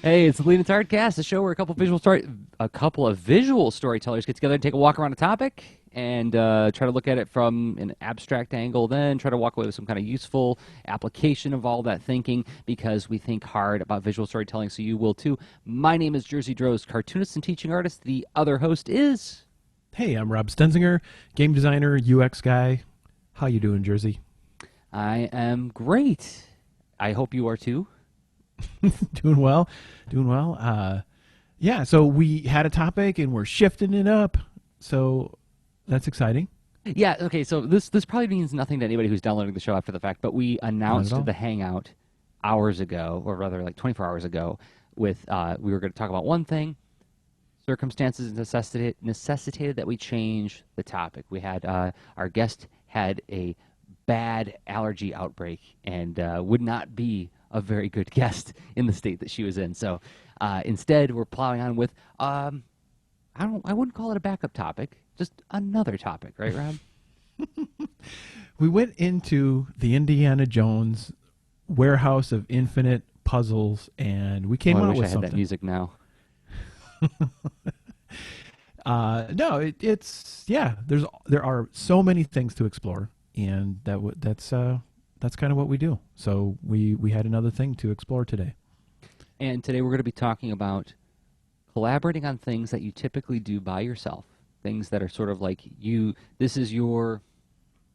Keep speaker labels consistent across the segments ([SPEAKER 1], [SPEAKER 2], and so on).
[SPEAKER 1] Hey, it's the Lean It's Hardcast, the show where a couple of visual storytellers get together and take a walk around a topic and try to look at it from an abstract angle, then try to walk away with some kind of useful application of all that thinking because we think hard about visual storytelling, so you will too. My name is Jerzy Droz, cartoonist and teaching artist. The other host is...
[SPEAKER 2] Hey, I'm Rob Stenzinger, game designer, UX guy. How you doing, Jerzy?
[SPEAKER 1] I am great. I hope you are too.
[SPEAKER 2] Doing well. Yeah, so we had a topic and we're shifting it up. So that's exciting.
[SPEAKER 1] Yeah, okay, so this probably means nothing to anybody who's downloading the show after the fact, but we announced
[SPEAKER 2] all.
[SPEAKER 1] the Hangout hours ago, or rather like 24 hours ago, with we were going to talk about one thing. Circumstances necessitated that we change the topic. We had our guest had a bad allergy outbreak and would not be a very good guest in the state that she was in. So instead, we're plowing on with I wouldn't call it a backup topic, just another topic, right, Rob?
[SPEAKER 2] We went into the Indiana Jones warehouse of infinite puzzles, and we came
[SPEAKER 1] I
[SPEAKER 2] out
[SPEAKER 1] wish
[SPEAKER 2] with
[SPEAKER 1] I had
[SPEAKER 2] something.
[SPEAKER 1] that music now.
[SPEAKER 2] No, there are so many things to explore, and that's kind of what we do. So we had another thing to explore today.
[SPEAKER 1] And today we're going to be talking about collaborating on things that you typically do by yourself, things that are sort of like this is your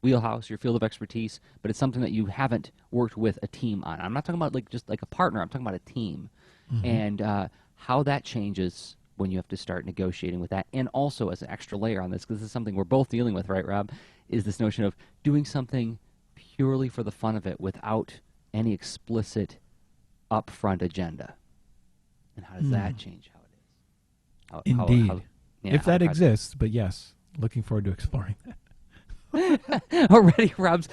[SPEAKER 1] wheelhouse, your field of expertise, but it's something that you haven't worked with a team on. I'm not talking about just like a partner, I'm talking about a team.
[SPEAKER 2] Mm-hmm.
[SPEAKER 1] And how that changes when you have to start negotiating with that. And also as an extra layer on this, because this is something we're both dealing with, right, Rob, is this notion of doing something purely for the fun of it without any explicit upfront agenda. And how does that change how it is?
[SPEAKER 2] Indeed. If that exists, but yes, looking forward to exploring that.
[SPEAKER 1] Already Rob's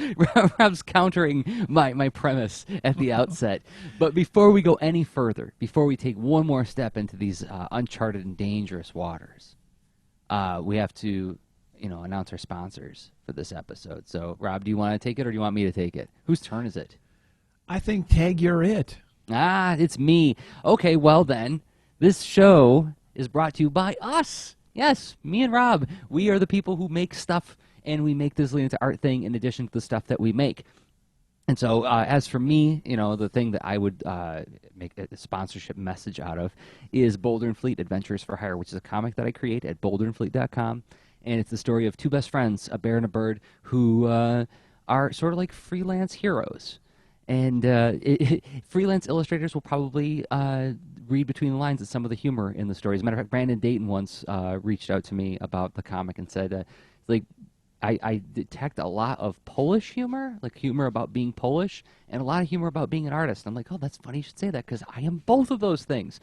[SPEAKER 1] countering my premise at the outset. But before we go any further, before we take one more step into these uncharted and dangerous waters, we have to announce our sponsors for this episode. So, Rob, do you want to take it or do you want me to take it? Whose turn is it?
[SPEAKER 2] I think, Tag, you're it.
[SPEAKER 1] It's me. Okay, well then, this show is brought to you by us. Yes, me and Rob. We are the people who make stuff, and we make this Lean Into Art thing in addition to the stuff that we make. And so, as for me, the thing that I would make a sponsorship message out of is Boulder and Fleet Adventures for Hire, which is a comic that I create at boulderandfleet.com. And it's the story of two best friends, a bear and a bird, who are sort of like freelance heroes. And freelance illustrators will probably read between the lines at some of the humor in the story. As a matter of fact, Brandon Dayton once reached out to me about the comic and said, I detect a lot of Polish humor, like humor about being Polish, and a lot of humor about being an artist. I'm like, oh, that's funny you should say that, because I am both of those things.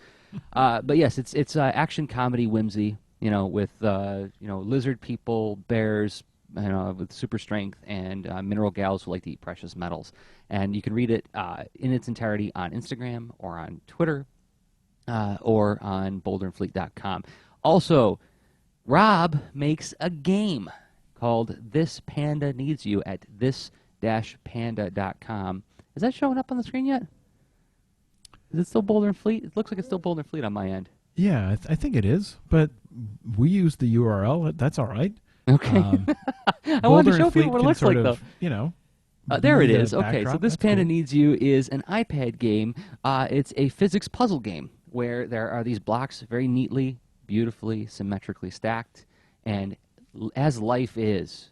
[SPEAKER 1] But yes, it's action comedy whimsy, with lizard people, bears, with super strength, and mineral gals who like to eat precious metals. And you can read it in its entirety on Instagram or on Twitter or on boulderandfleet.com. Also, Rob makes a game called This Panda Needs You at this-panda.com. Is that showing up on the screen yet? Is it still Boulder and Fleet? It looks like it's still Boulder and Fleet on my end.
[SPEAKER 2] Yeah, I think it is, but we use the URL. That's all right.
[SPEAKER 1] Okay. I wanted to show people what it looks like, though. There it is. Okay, so This Panda Needs You is an iPad game. It's a physics puzzle game where there are these blocks very neatly, beautifully, symmetrically stacked. And as life is,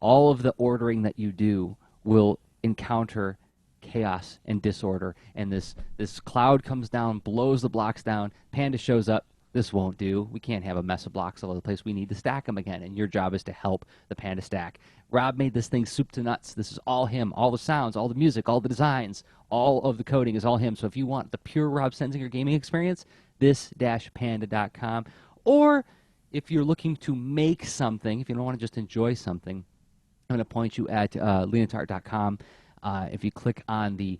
[SPEAKER 1] all of the ordering that you do will encounter chaos and disorder. And this cloud comes down, blows the blocks down. Panda shows up. This won't do. We can't have a mess of blocks all over the place. We need to stack them again, and your job is to help the Panda stack. Rob made this thing soup to nuts. This is all him. All the sounds, all the music, all the designs, all of the coding is all him. So if you want the pure Rob Stenzinger gaming experience, this-panda.com. Or if you're looking to make something, if you don't want to just enjoy something, I'm going to point you at leanitart.com. If you click on the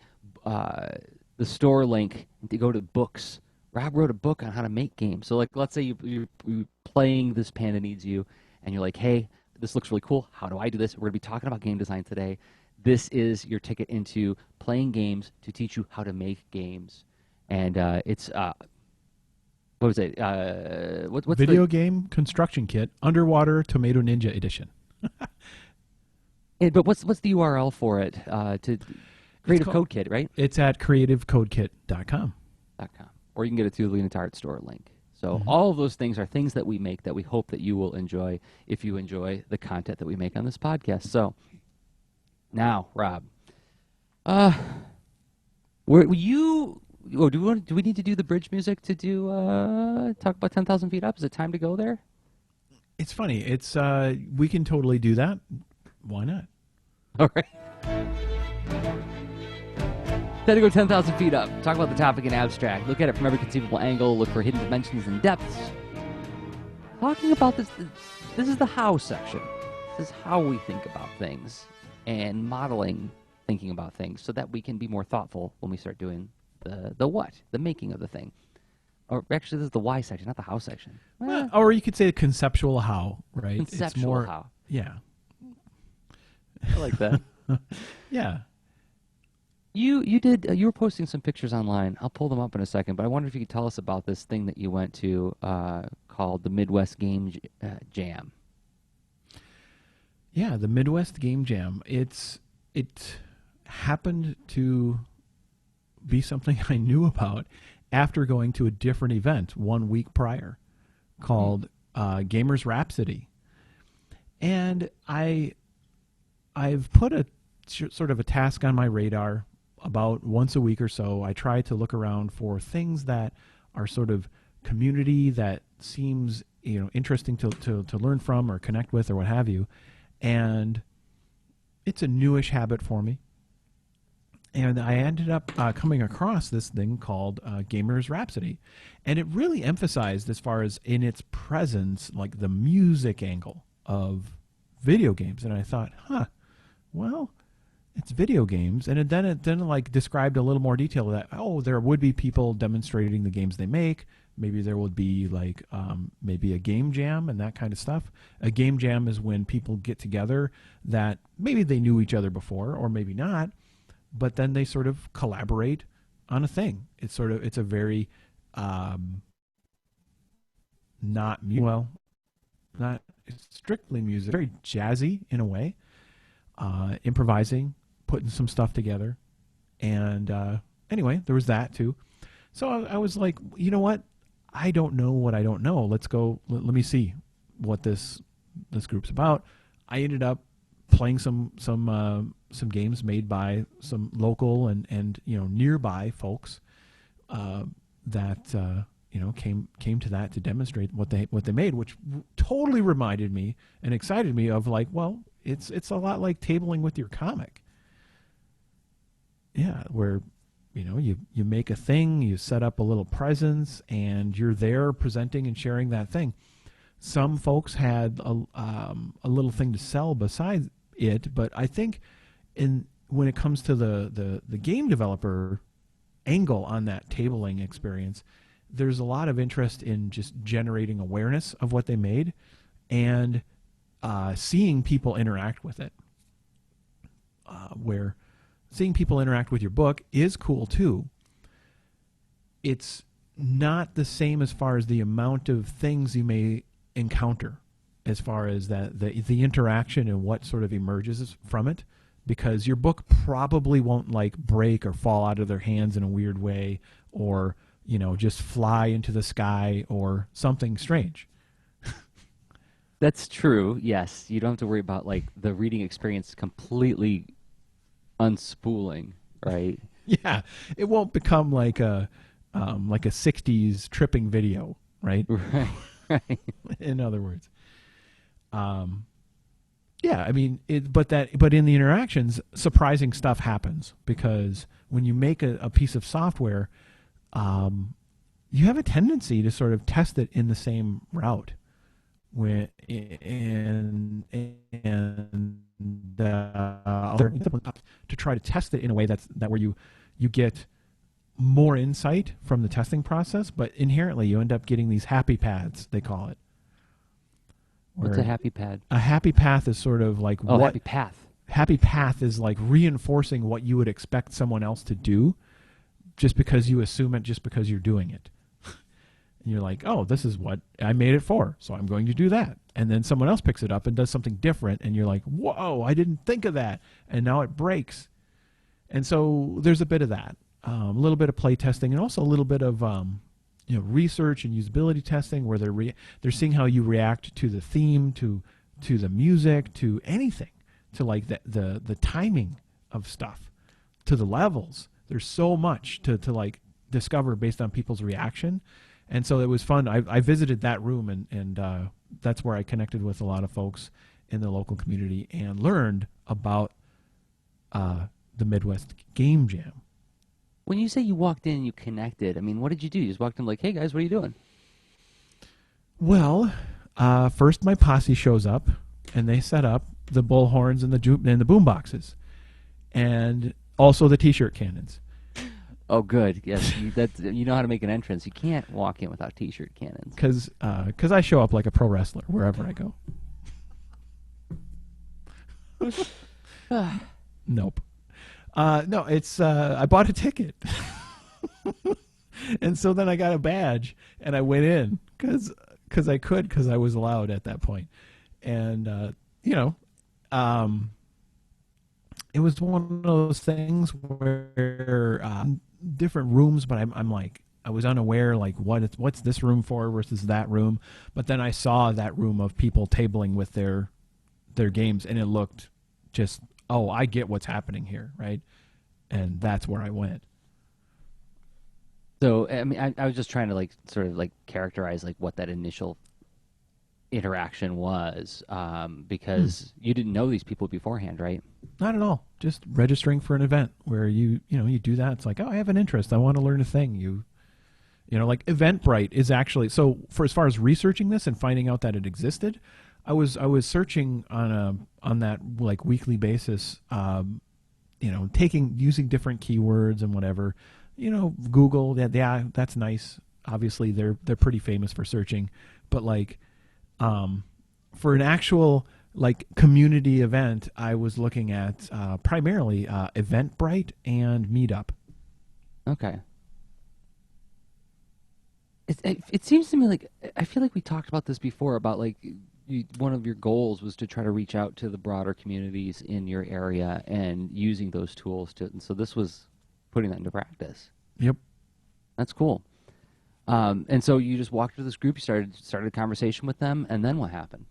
[SPEAKER 1] store link to go to books, Rob wrote a book on how to make games. So, let's say you're playing This Panda Needs You, and you're like, hey, this looks really cool. How do I do this? We're going to be talking about game design today. This is your ticket into playing games to teach you how to make games. and it's what was it? What's
[SPEAKER 2] Video game construction kit, Underwater Tomato Ninja Edition.
[SPEAKER 1] but what's the URL for it? To Creative Code Kit, right?
[SPEAKER 2] It's at creativecodekit.com.
[SPEAKER 1] .com. Or you can get it through the Lean Art Store link. So all of those things are things that we make that we hope that you will enjoy if you enjoy the content that we make on this podcast. So now, Rob, do we need to do the bridge music to do talk about 10,000 feet up? Is it time to go there?
[SPEAKER 2] It's funny. It's we can totally do that. Why not?
[SPEAKER 1] All right. Time to go 10,000 feet up. Talk about the topic in abstract. Look at it from every conceivable angle. Look for hidden dimensions and depths. Talking about this is the how section. This is how we think about things and modeling thinking about things so that we can be more thoughtful when we start doing the what, the making of the thing. Or actually, this is the why section, not the how section.
[SPEAKER 2] Well, or you could say the conceptual how, right?
[SPEAKER 1] Conceptual
[SPEAKER 2] it's more,
[SPEAKER 1] how.
[SPEAKER 2] Yeah.
[SPEAKER 1] I like that.
[SPEAKER 2] Yeah.
[SPEAKER 1] You were posting some pictures online. I'll pull them up in a second, but I wonder if you could tell us about this thing that you went to called the Midwest Game Jam.
[SPEAKER 2] Yeah, the Midwest Game Jam. It happened to be something I knew about after going to a different event 1 week prior called Gamers Rhapsody. And I've put a sort of a task on my radar about once a week or so. I try to look around for things that are sort of community that seems interesting to learn from or connect with or what have you. And it's a newish habit for me. And I ended up coming across this thing called Gamers Rhapsody. And it really emphasized, as far as in its presence, like the music angle of video games. And I thought, well, it's video games. And then it like described a little more detail that, there would be people demonstrating the games they make. Maybe there would be like maybe a game jam and that kind of stuff. A game jam is when people get together that maybe they knew each other before or maybe not, but then they sort of collaborate on a thing. It's a very not strictly music, very jazzy in a way, improvising, putting some stuff together. And anyway, there was that too. So I was like, you know what? I don't know what I don't know. Let's go. Let me see what this group's about. I ended up playing some games made by some local and nearby folks that came to that to demonstrate what they made, which totally reminded me and excited me of like, well, it's a lot like tabling with your comic. Yeah, where you make a thing, you set up a little presence, and you're there presenting and sharing that thing. Some folks had a little thing to sell besides it, but I think when it comes to the game developer angle on that tabling experience, there's a lot of interest in just generating awareness of what they made and seeing people interact with it. Where seeing people interact with your book is cool too. It's not the same as far as the amount of things you may encounter as far as the interaction and what sort of emerges from it, because your book probably won't like break or fall out of their hands in a weird way or just fly into the sky or something strange.
[SPEAKER 1] That's true. Yes, you don't have to worry about like the reading experience completely unspooling, right?
[SPEAKER 2] Yeah, it won't become like a 60s tripping video, right?
[SPEAKER 1] Right.
[SPEAKER 2] In other words, yeah, I mean, but in the interactions, surprising stuff happens, because when you make a piece of software, you have a tendency to sort of test it in the same route, to try to test it in a way that where you get more insight from the testing process, but inherently you end up getting these happy paths, they call it.
[SPEAKER 1] What's a happy pad?
[SPEAKER 2] A happy path is sort of like
[SPEAKER 1] happy path.
[SPEAKER 2] Happy path is like reinforcing what you would expect someone else to do, just because you assume it just because you're doing it. And you're like, oh, this is what I made it for, so I'm going to do that. And then someone else picks it up and does something different, and you're like, whoa, I didn't think of that. And now it breaks. And so there's a bit of that, a little bit of play testing, and also a little bit of research and usability testing, where they're seeing how you react to the theme, to the music, to anything, to like the timing of stuff, to the levels. There's so much to like discover based on people's reaction. And so it was fun. I visited that room, and that's where I connected with a lot of folks in the local community and learned about the Midwest Game Jam.
[SPEAKER 1] When you say you walked in and you connected, I mean, what did you do? You just walked in like, hey, guys, what are you doing?
[SPEAKER 2] Well, first my posse shows up, and they set up the bullhorns and the boom boxes, and also the T-shirt cannons.
[SPEAKER 1] Oh, good. Yes, you know how to make an entrance. You can't walk in without T-shirt cannons.
[SPEAKER 2] Because I show up like a pro wrestler wherever I go. Nope. No, it's I bought a ticket. And so then I got a badge, and I went in because I was allowed at that point. And it was one of those things where different rooms, but I'm like, I was unaware, like, what's this room for versus that room. But then I saw that room of people tabling with their games, and it looked just, oh, I get what's happening here, right? And that's where I went.
[SPEAKER 1] So, I mean, I was just trying to like sort of like characterize like what that initial interaction was, because you didn't know these people beforehand, right?
[SPEAKER 2] Not at all. Just registering for an event where you do that. It's like, oh, I have an interest. I want to learn a thing. Like Eventbrite is actually, so for as far as researching this and finding out that it existed, I was searching on that like weekly basis, using different keywords and whatever. Google, yeah, that's nice. Obviously they're pretty famous for searching, but like for an actual like community event, I was looking at primarily Eventbrite and Meetup.
[SPEAKER 1] Okay. It seems to me like, I feel like we talked about this before about like one of your goals was to try to reach out to the broader communities in your area and using those tools and so this was putting that into practice.
[SPEAKER 2] Yep.
[SPEAKER 1] That's cool. And so you just walked to this group, you started a conversation with them, and then what happened?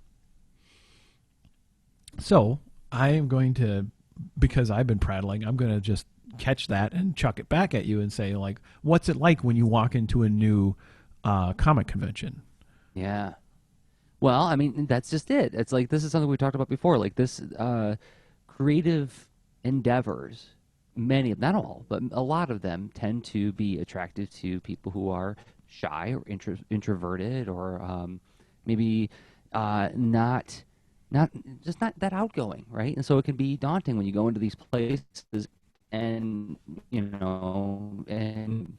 [SPEAKER 2] So I am going to, because I've been prattling, I'm going to just catch that and chuck it back at you and say, like, what's it like when you walk into a new comic convention?
[SPEAKER 1] Yeah. Well, I mean, that's just it. It's like, this is something we talked about before. Like this creative endeavors, many, not all, but a lot of them tend to be attractive to people who are shy or introverted or maybe not that outgoing, right? And so it can be daunting when you go into these places and having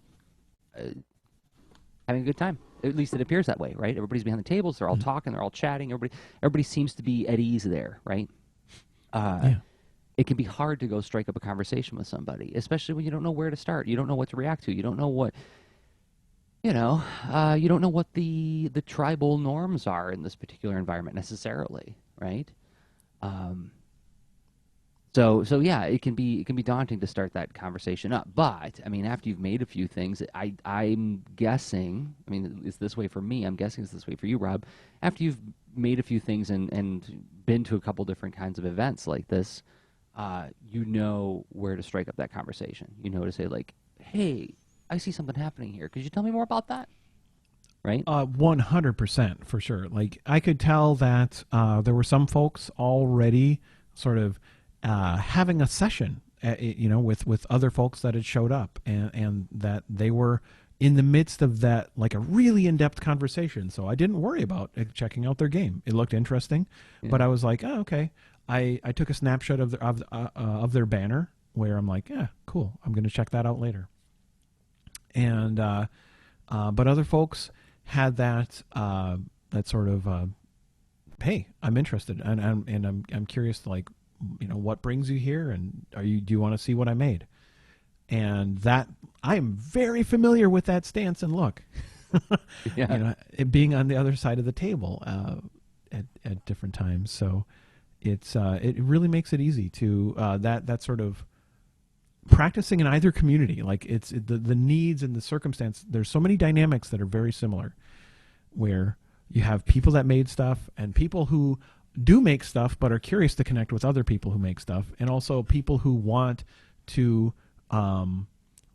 [SPEAKER 1] a good time. At least it appears that way, right? Everybody's behind the tables, they're all talking, they're all chatting, everybody seems to be at ease there, right?
[SPEAKER 2] Yeah.
[SPEAKER 1] It can be hard to go strike up a conversation with somebody, especially when you don't know where to start. You don't know what to react to. You don't know what you don't know what the tribal norms are in this particular environment necessarily, right? So yeah, it can be daunting to start that conversation up. But I mean, after you've made a few things, I'm guessing. I mean, it's this way for me. I'm guessing it's this way for you, Rob. After you've made a few things and been to a couple different kinds of events like this, you know where to strike up that conversation. You know to say like, "Hey, I see something happening here. Could you tell me more about that?" Right?
[SPEAKER 2] 100% for sure. Like I could tell that there were some folks already sort of having a session, with other folks that had showed up, and that they were in the midst of that, like a really in-depth conversation. So I didn't worry about checking out their game. It looked interesting, but I was like, oh, okay. I took a snapshot of their banner where I'm like, yeah, cool. I'm going to check that out later. And but other folks had that sort of hey, I'm interested, and I'm curious, like, what brings you here, and do you want to see what I made? And that I am very familiar with that stance and look.
[SPEAKER 1] Yeah.
[SPEAKER 2] You know, it being on the other side of the table at different times. So it really makes it easy to that sort of practicing in either community. Like the needs and the circumstance. There's so many dynamics that are very similar, where you have people that made stuff and people who do make stuff but are curious to connect with other people who make stuff, and also people who want to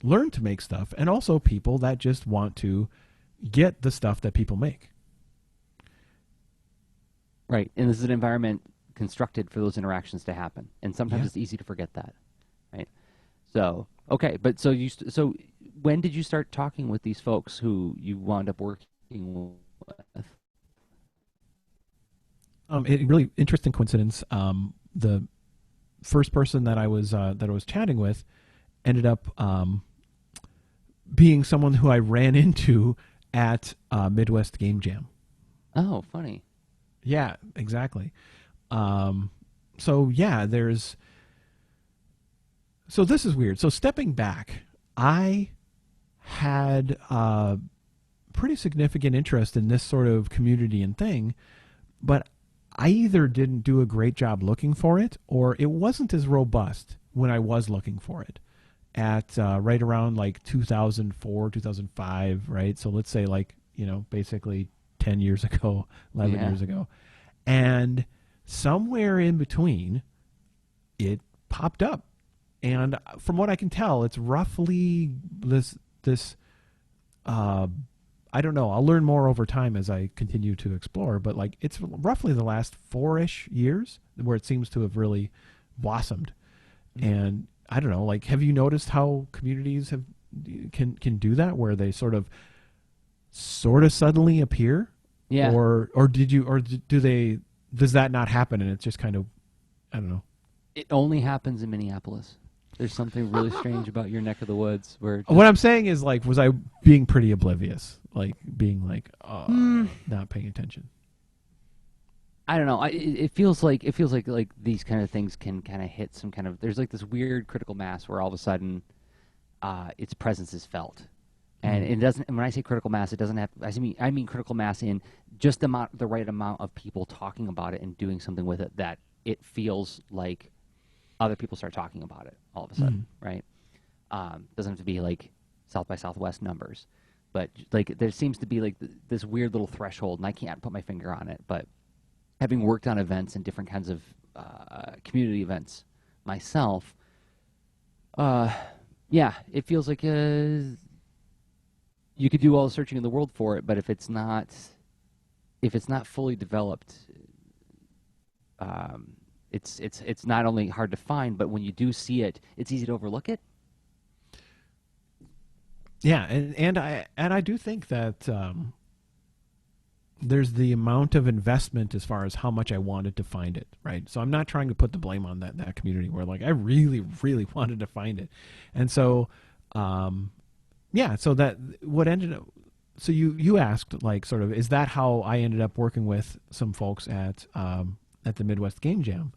[SPEAKER 2] learn to make stuff, and also people that just want to get the stuff that people make.
[SPEAKER 1] Right. And this is an environment constructed for those interactions to happen. And sometimes
[SPEAKER 2] Yeah.
[SPEAKER 1] it's easy to forget that. Right. So, okay. But so when did you start talking with these folks who you wound up working with?
[SPEAKER 2] It really interesting coincidence. The first person that I was chatting with ended up being someone who I ran into at Midwest Game Jam.
[SPEAKER 1] Oh, funny.
[SPEAKER 2] Yeah, exactly. So yeah, so this is weird. So stepping back, I had pretty significant interest in this sort of community and thing, but I either didn't do a great job looking for it, or it wasn't as robust when I was looking for it at right around like 2004, 2005, right? So let's say like, basically 10 years ago, 11
[SPEAKER 1] Yeah.
[SPEAKER 2] years ago. And somewhere in between, it popped up. And from what I can tell, it's roughly this I don't know. I'll learn more over time as I continue to explore, but like it's roughly the last 4-ish years where it seems to have really blossomed. And I don't know, like, have you noticed how communities can do that, where they sort of suddenly appear?
[SPEAKER 1] Yeah.
[SPEAKER 2] Or does that not happen and it's just kind of, I don't know.
[SPEAKER 1] It only happens in Minneapolis. There's something really strange about your neck of the woods where
[SPEAKER 2] What I'm saying is, like, was I being pretty oblivious? Like, being like, not paying attention?
[SPEAKER 1] I don't know. It feels like these kind of things can kind of hit some kind of. There's like this weird critical mass where all of a sudden, its presence is felt, and it doesn't. And when I say critical mass, it doesn't have. I mean critical mass in just the right amount of people talking about it and doing something with it that it feels like other people start talking about it all of a sudden, right? Doesn't have to be like South by Southwest numbers, but like there seems to be like this weird little threshold, and I can't put my finger on it, but having worked on events and different kinds of community events myself, yeah, it feels like you could do all the searching in the world for it, but if it's not fully developed, it's not only hard to find, but when you do see it, it's easy to overlook it.
[SPEAKER 2] Yeah, and I do think that there's the amount of investment as far as how much I wanted to find it, right? So I'm not trying to put the blame on that community where like I really, really wanted to find it. And so, yeah, so that what ended up, so you asked like sort of, is that how I ended up working with some folks at the Midwest Game Jam?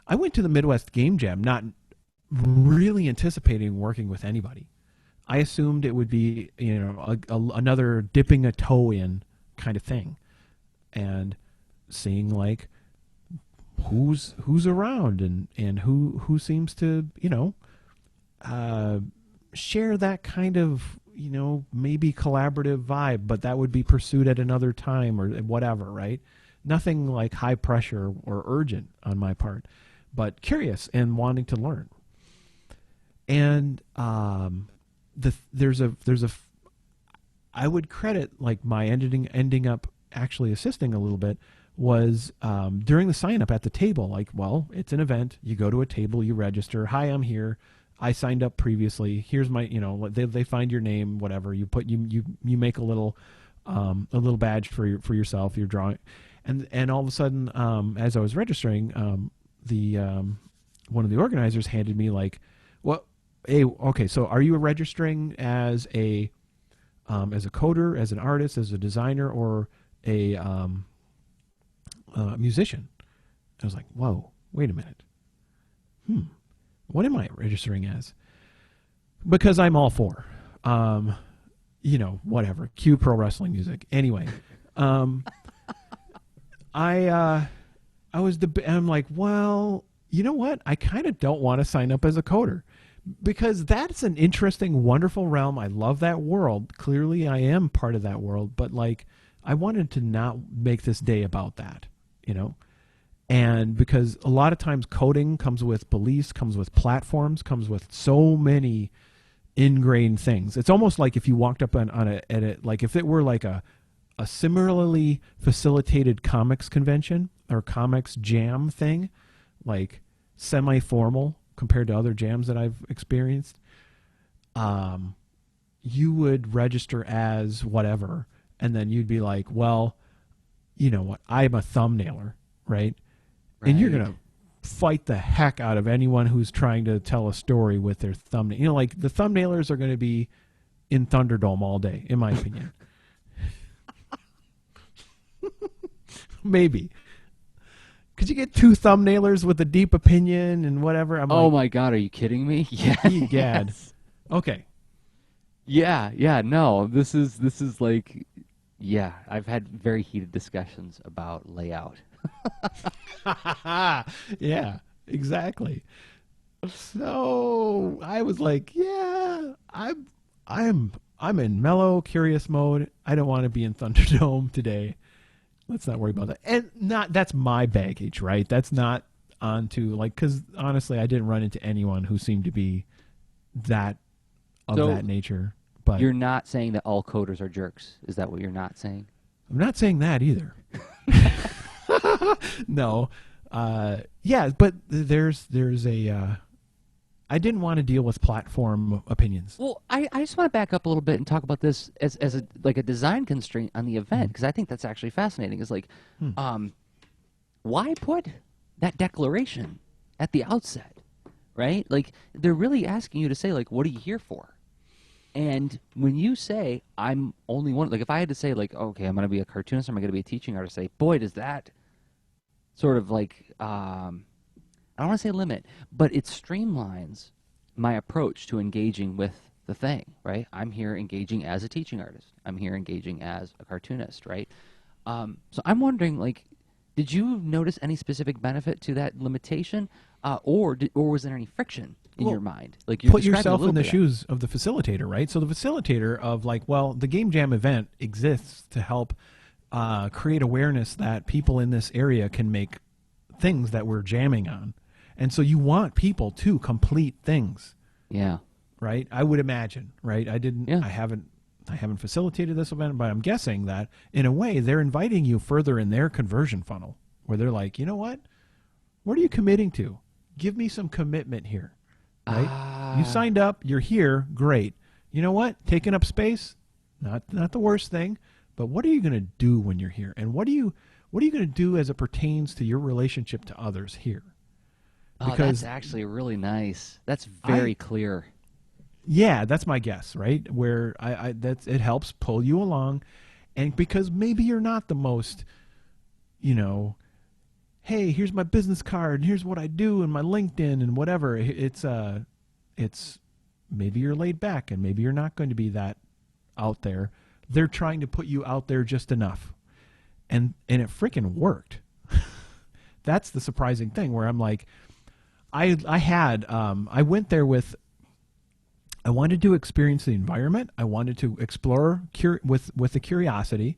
[SPEAKER 2] I went to the Midwest Game Jam not really anticipating working with anybody. I assumed it would be, another dipping a toe in kind of thing, and seeing like who's around and who seems to share that kind of maybe collaborative vibe, but that would be pursued at another time or whatever, right? Nothing like high pressure or urgent on my part, but curious and wanting to learn. And I would credit like my ending up actually assisting a little bit was during the sign up at the table. Like, well, it's an event. You go to a table, you register. Hi, I'm here. I signed up previously. Here's my, they find your name, whatever. You put you make a little badge for yourself. You're drawing, and all of a sudden, as I was registering, one of the organizers handed me like, well, hey, okay, so are you registering as a coder, as an artist, as a designer, or a musician? I was like, whoa, wait a minute. What am I registering as? because I'm all for, whatever. Cue pro wrestling music. Anyway, I'm like, well, you know what? I kind of don't want to sign up as a coder because that's an interesting, wonderful realm. I love that world. Clearly, I am part of that world, but like, I wanted to not make this day about that, And because a lot of times coding comes with beliefs, comes with platforms, comes with so many ingrained things. It's almost like if you walked up like if it were like a similarly facilitated comics convention or comics jam thing, like semi-formal compared to other jams that I've experienced, you would register as whatever, and then you'd be like, well, you know what, I'm a thumbnailer, right? And you're going to fight the heck out of anyone who's trying to tell a story with their thumbnail. Like the thumbnailers are going to be in Thunderdome all day, in my opinion. Maybe. Could you get two thumbnailers with a deep opinion and whatever?
[SPEAKER 1] Oh my God, are you kidding me? Yeah.
[SPEAKER 2] Gad. Okay.
[SPEAKER 1] Yeah, no. This is like, yeah, I've had very heated discussions about layout.
[SPEAKER 2] Yeah, exactly. So I was like, yeah, I'm in mellow, curious mode. I don't want to be in Thunderdome today. Let's not worry about that. And that's my baggage, right? That's not onto because honestly, I didn't run into anyone who seemed to be that nature. But
[SPEAKER 1] you're not saying that all coders are jerks. Is that what you're not saying?
[SPEAKER 2] I'm not saying that either. No. Yeah, but there's a I didn't want to deal with platform opinions.
[SPEAKER 1] Well, I just want to back up a little bit and talk about this as a design constraint on the event, because I think that's actually fascinating. Is like, why put that declaration at the outset, right? Like they're really asking you to say like, what are you here for? And when you say I'm only one, like if I had to say like, okay, I'm going to be a cartoonist, I'm going to be a teaching artist, say, boy, does that sort of like I don't want to say limit, but it streamlines my approach to engaging with the thing, right? I'm here engaging as a teaching artist. I'm here engaging as a cartoonist, right? So I'm wondering, like, did you notice any specific benefit to that limitation, or was there any friction in your mind? Like,
[SPEAKER 2] put yourself in the shoes of the facilitator, right? So the facilitator of like, well, the Game Jam event exists to help create awareness that people in this area can make things that we're jamming on. And so you want people to complete things.
[SPEAKER 1] Yeah.
[SPEAKER 2] Right? I would imagine, right?
[SPEAKER 1] Yeah.
[SPEAKER 2] I haven't facilitated this event, but I'm guessing that in a way they're inviting you further in their conversion funnel where they're like, you know what are you committing to? Give me some commitment here. Right? You signed up, you're here, great. You know what? Taking up space, not the worst thing, but what are you going to do when you're here? And what are you going to do as it pertains to your relationship to others here?
[SPEAKER 1] Because that's actually really nice. That's very clear.
[SPEAKER 2] Yeah, that's my guess, right? Where it helps pull you along, and because maybe you're not the most, hey, here's my business card, and here's what I do, and my LinkedIn, and whatever. It's maybe you're laid back, and maybe you're not going to be that out there. They're trying to put you out there just enough, and it freaking worked. That's the surprising thing. Where I'm like, I went there with. I wanted to experience the environment. I wanted to explore with the curiosity.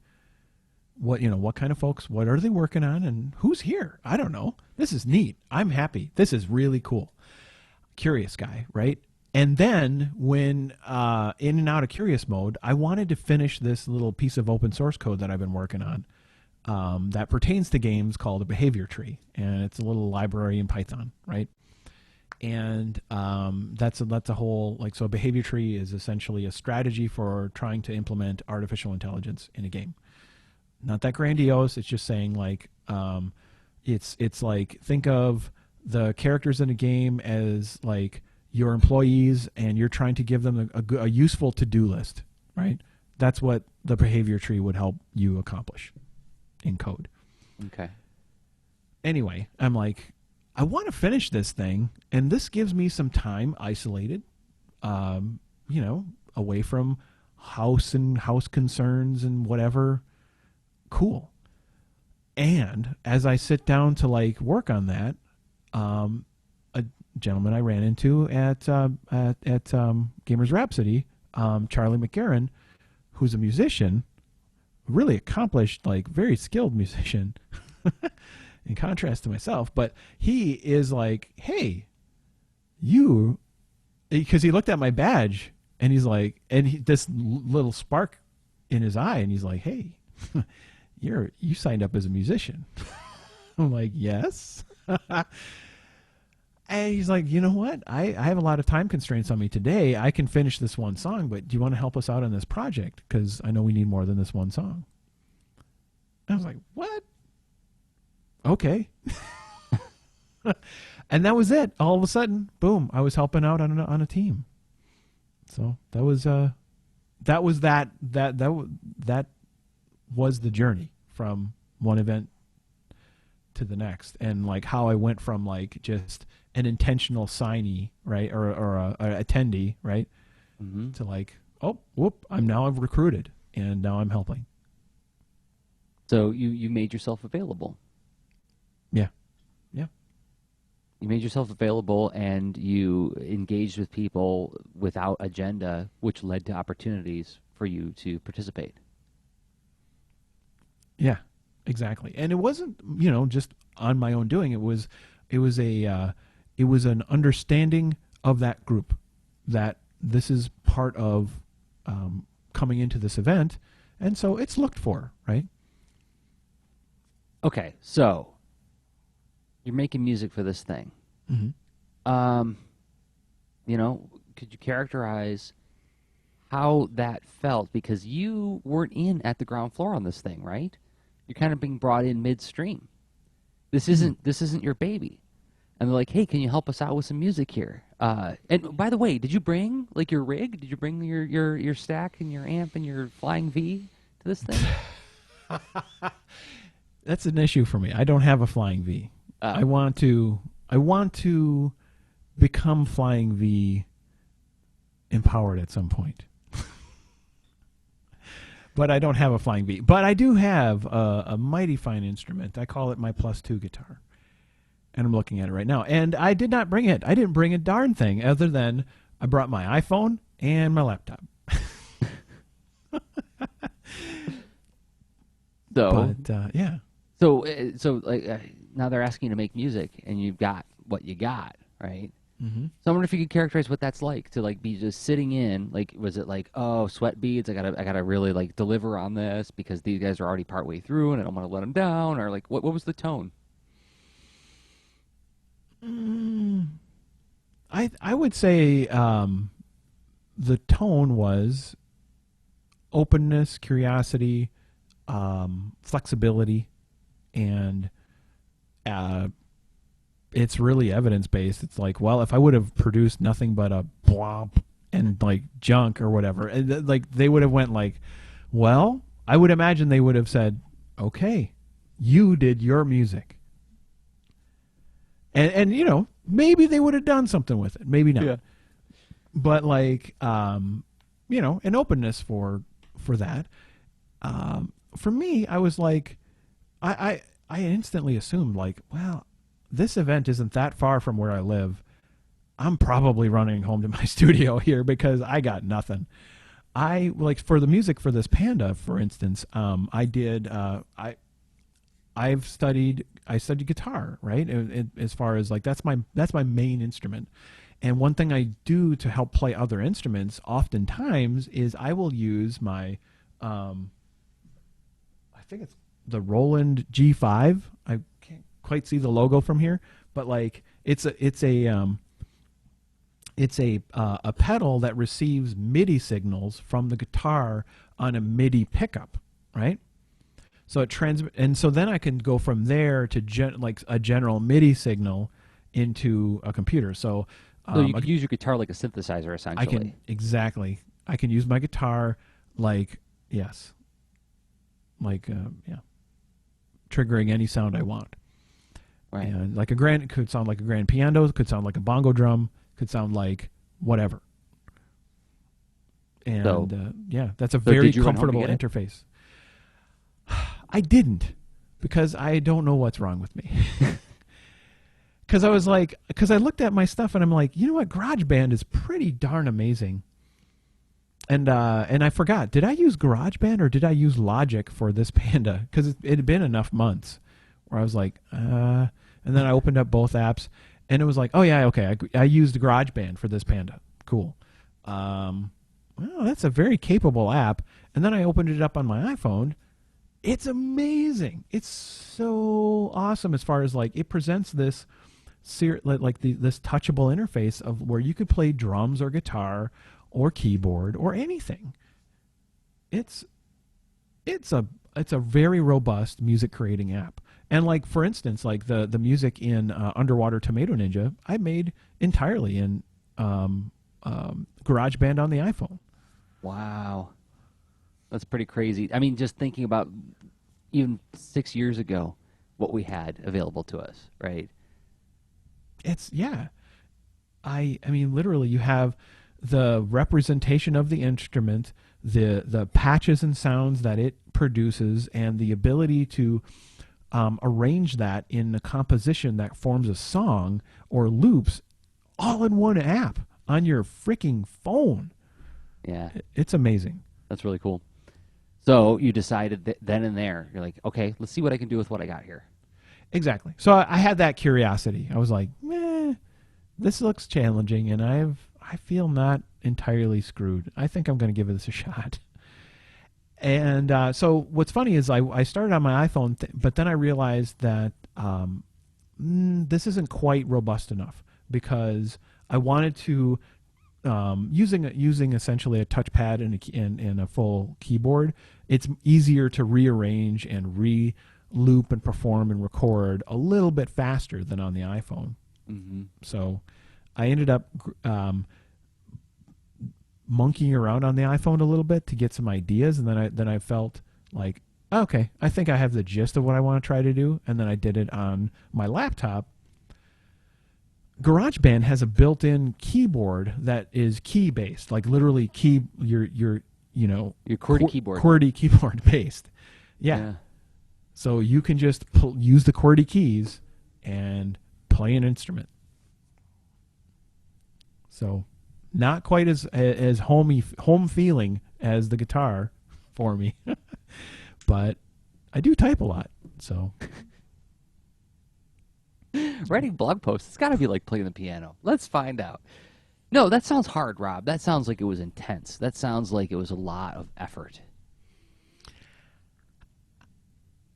[SPEAKER 2] What kind of folks? What are they working on? And who's here? I don't know. This is neat. I'm happy. This is really cool. Curious guy, right? And then when in and out of curious mode, I wanted to finish this little piece of open source code that I've been working on that pertains to games called a behavior tree, and it's a little library in Python, right? And that's a whole so a behavior tree is essentially a strategy for trying to implement artificial intelligence in a game. Not that grandiose. It's just saying it's like think of the characters in a game as like your employees, and you're trying to give them a useful to-do list, right? That's what the behavior tree would help you accomplish in code.
[SPEAKER 1] Okay.
[SPEAKER 2] Anyway, I'm like, I want to finish this thing, and this gives me some time isolated you know, away from house and house concerns and whatever. Cool. And as I sit down to like work on that, a gentleman I ran into at Gamers Rhapsody, Charlie McGarren, who's a musician, really accomplished, like very skilled musician, in contrast to myself. But he is like, hey, because he looked at my badge and he's like, this little spark in his eye, and he's like, hey, you signed up as a musician. I'm like, yes. And he's like, you know what? I have a lot of time constraints on me today. I can finish this one song, but do you want to help us out on this project? Because I know we need more than this one song. I was like, what? Okay. And that was it. All of a sudden, boom, I was helping out on a team. So that was the journey from one event to the next, and like how I went from like just an intentional signee, right, or a attendee, right, to like, oh, whoop, I've recruited and now I'm helping.
[SPEAKER 1] So you made yourself available.
[SPEAKER 2] Yeah.
[SPEAKER 1] You made yourself available, and you engaged with people without agenda, which led to opportunities for you to participate.
[SPEAKER 2] Yeah, exactly. And it wasn't, just on my own doing. It was an understanding of that group, that this is part of coming into this event, and so it's looked for, right?
[SPEAKER 1] Okay, so you're making music for this thing.
[SPEAKER 2] Mm-hmm.
[SPEAKER 1] Could you characterize how that felt? Because you weren't at the ground floor on this thing, right? You're kind of being brought in midstream. This isn't your baby. And they're like, hey, can you help us out with some music here? And by the way, did you bring like your rig? Did you bring your stack and your amp and your flying V to this thing?
[SPEAKER 2] That's an issue for me. I don't have a flying V. I want to become flying V empowered at some point. But I don't have a flying V. But I do have a mighty fine instrument. I call it my +2 guitar. And I'm looking at it right now. And I did not bring it. I didn't bring a darn thing other than I brought my iPhone and my laptop. Yeah.
[SPEAKER 1] So now they're asking you to make music, and you've got what you got, right?
[SPEAKER 2] Mm-hmm.
[SPEAKER 1] So I wonder if you could characterize what that's like to like be just sitting in. Like, was it like, oh, sweat beads? I gotta really like deliver on this because these guys are already partway through, and I don't want to let them down. Or like, what was the tone?
[SPEAKER 2] I would say the tone was openness, curiosity, flexibility, and it's really evidence-based. It's like, well, if I would have produced nothing but a blop and like junk or whatever, like they would have went like, well, I would imagine they would have said, okay, you did your music. And maybe they would have done something with it. Maybe not. Yeah. But like, an openness for that. For me, I was like, I instantly assumed like, well, this event isn't that far from where I live. I'm probably running home to my studio here because I got nothing. I like for the music for this Panda, for instance, I studied guitar, right? As far as like that's my main instrument. And one thing I do to help play other instruments oftentimes is I will use my I think it's the Roland G5. I can't quite see the logo from here, but like it's a pedal that receives MIDI signals from the guitar on a MIDI pickup, right? So it and so then I can go from there to like a general MIDI signal into a computer. So
[SPEAKER 1] you can use your guitar like a synthesizer, essentially.
[SPEAKER 2] I can use my guitar like triggering any sound I want.
[SPEAKER 1] Right.
[SPEAKER 2] And like it could sound like a grand piano, could sound like a bongo drum, could sound like whatever. And yeah, that's a
[SPEAKER 1] So
[SPEAKER 2] very
[SPEAKER 1] did you run home to
[SPEAKER 2] comfortable
[SPEAKER 1] get it?
[SPEAKER 2] interface. I didn't, because I don't know what's wrong with me. Because I looked at my stuff and I'm like, you know what, GarageBand is pretty darn amazing. And I forgot, did I use GarageBand or did I use Logic for this Panda? Because it had been enough months where I was like, and then I opened up both apps and it was like, oh yeah, okay, I used GarageBand for this Panda. Cool. Well, that's a very capable app. And then I opened it up on my iPhone. It's amazing. It's so awesome as far as like it presents this this touchable interface of where you could play drums or guitar or keyboard or anything. It's a very robust music creating app. And like for instance, like the music in Underwater Tomato Ninja, I made entirely in GarageBand on the iPhone.
[SPEAKER 1] Wow. That's pretty crazy. I mean, just thinking about even 6 years ago, what we had available to us, right?
[SPEAKER 2] It's yeah. I mean, literally, you have the representation of the instrument, the patches and sounds that it produces, and the ability to arrange that in a composition that forms a song or loops, all in one app on your freaking phone.
[SPEAKER 1] Yeah.
[SPEAKER 2] It's amazing.
[SPEAKER 1] That's really cool. So you decided that then and there, you're like, okay, let's see what I can do with what I got here.
[SPEAKER 2] Exactly. So I had that curiosity. I was like, this looks challenging, and I feel not entirely screwed. I think I'm going to give this a shot. And so what's funny is I started on my iPhone, but then I realized that this isn't quite robust enough, because I wanted to using essentially a touchpad and a full keyboard. It's easier to rearrange and re-loop and perform and record a little bit faster than on the iPhone.
[SPEAKER 1] Mm-hmm.
[SPEAKER 2] So I ended up monkeying around on the iPhone a little bit to get some ideas, and then I felt like, okay, I think I have the gist of what I want to try to do, and then I did it on my laptop. GarageBand has a built-in keyboard that is key-based, like literally your
[SPEAKER 1] QWERTY keyboard.
[SPEAKER 2] QWERTY keyboard based. Yeah. So you can just use the QWERTY keys and play an instrument. So not quite as home feeling as the guitar for me, but I do type a lot. So
[SPEAKER 1] Writing blog posts, it's got to be like playing the piano. Let's find out. No, that sounds hard, Rob. That sounds like it was intense. That sounds like it was a lot of effort.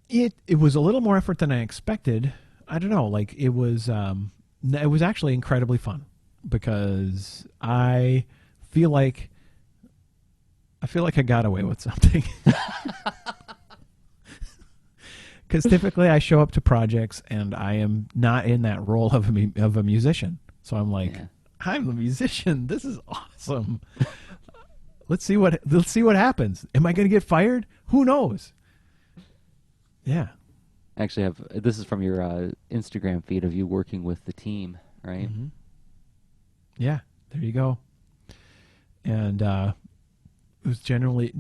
[SPEAKER 2] It was a little more effort than I expected. I don't know. Like it was actually incredibly fun, because I feel like I got away with something. Because typically I show up to projects and I am not in that role of a musician. So I'm like, I'm the musician. This is awesome. Let's see what happens. Am I going to get fired? Who knows? Yeah.
[SPEAKER 1] Actually, this is from your Instagram feed of you working with the team, right?
[SPEAKER 2] Mm-hmm. Yeah. There you go. And it was generally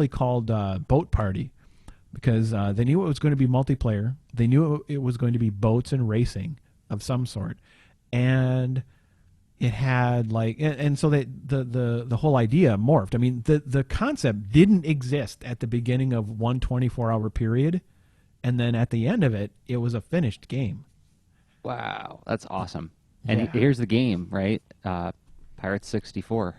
[SPEAKER 2] called Boat Party. Because they knew it was going to be multiplayer. They knew it was going to be boats and racing of some sort. And it had and so the whole idea morphed. I mean, the concept didn't exist at the beginning of one 24-hour period. And then at the end of it, it was a finished game.
[SPEAKER 1] Wow, that's awesome. And here's the game, right? Pirates 64.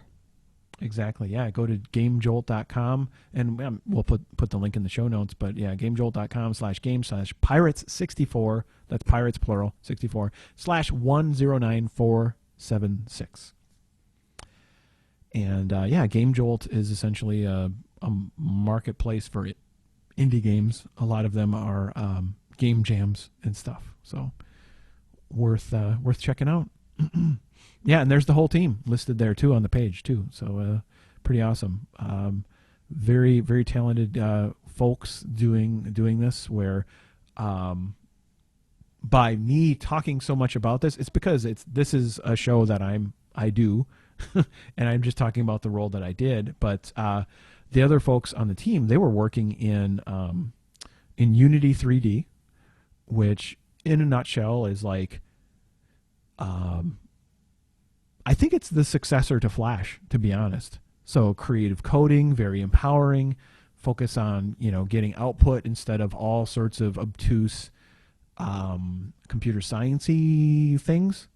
[SPEAKER 2] Exactly. Yeah. Go to GameJolt.com, and we'll put the link in the show notes. But yeah, GameJolt.com/game/Pirates64. That's Pirates plural 64 /109476. And Game Jolt is essentially a marketplace for indie games. A lot of them are game jams and stuff. So worth checking out. Yeah, and there's the whole team listed there too on the page too. So pretty awesome. Very, very talented folks doing this. Where by me talking so much about this, it's because this is a show that I do. and I'm just talking about the role that I did. But the other folks on the team, they were working in Unity 3D, which in a nutshell is like, I think it's the successor to Flash, to be honest. So creative coding, very empowering, focus on, getting output instead of all sorts of obtuse computer sciencey things.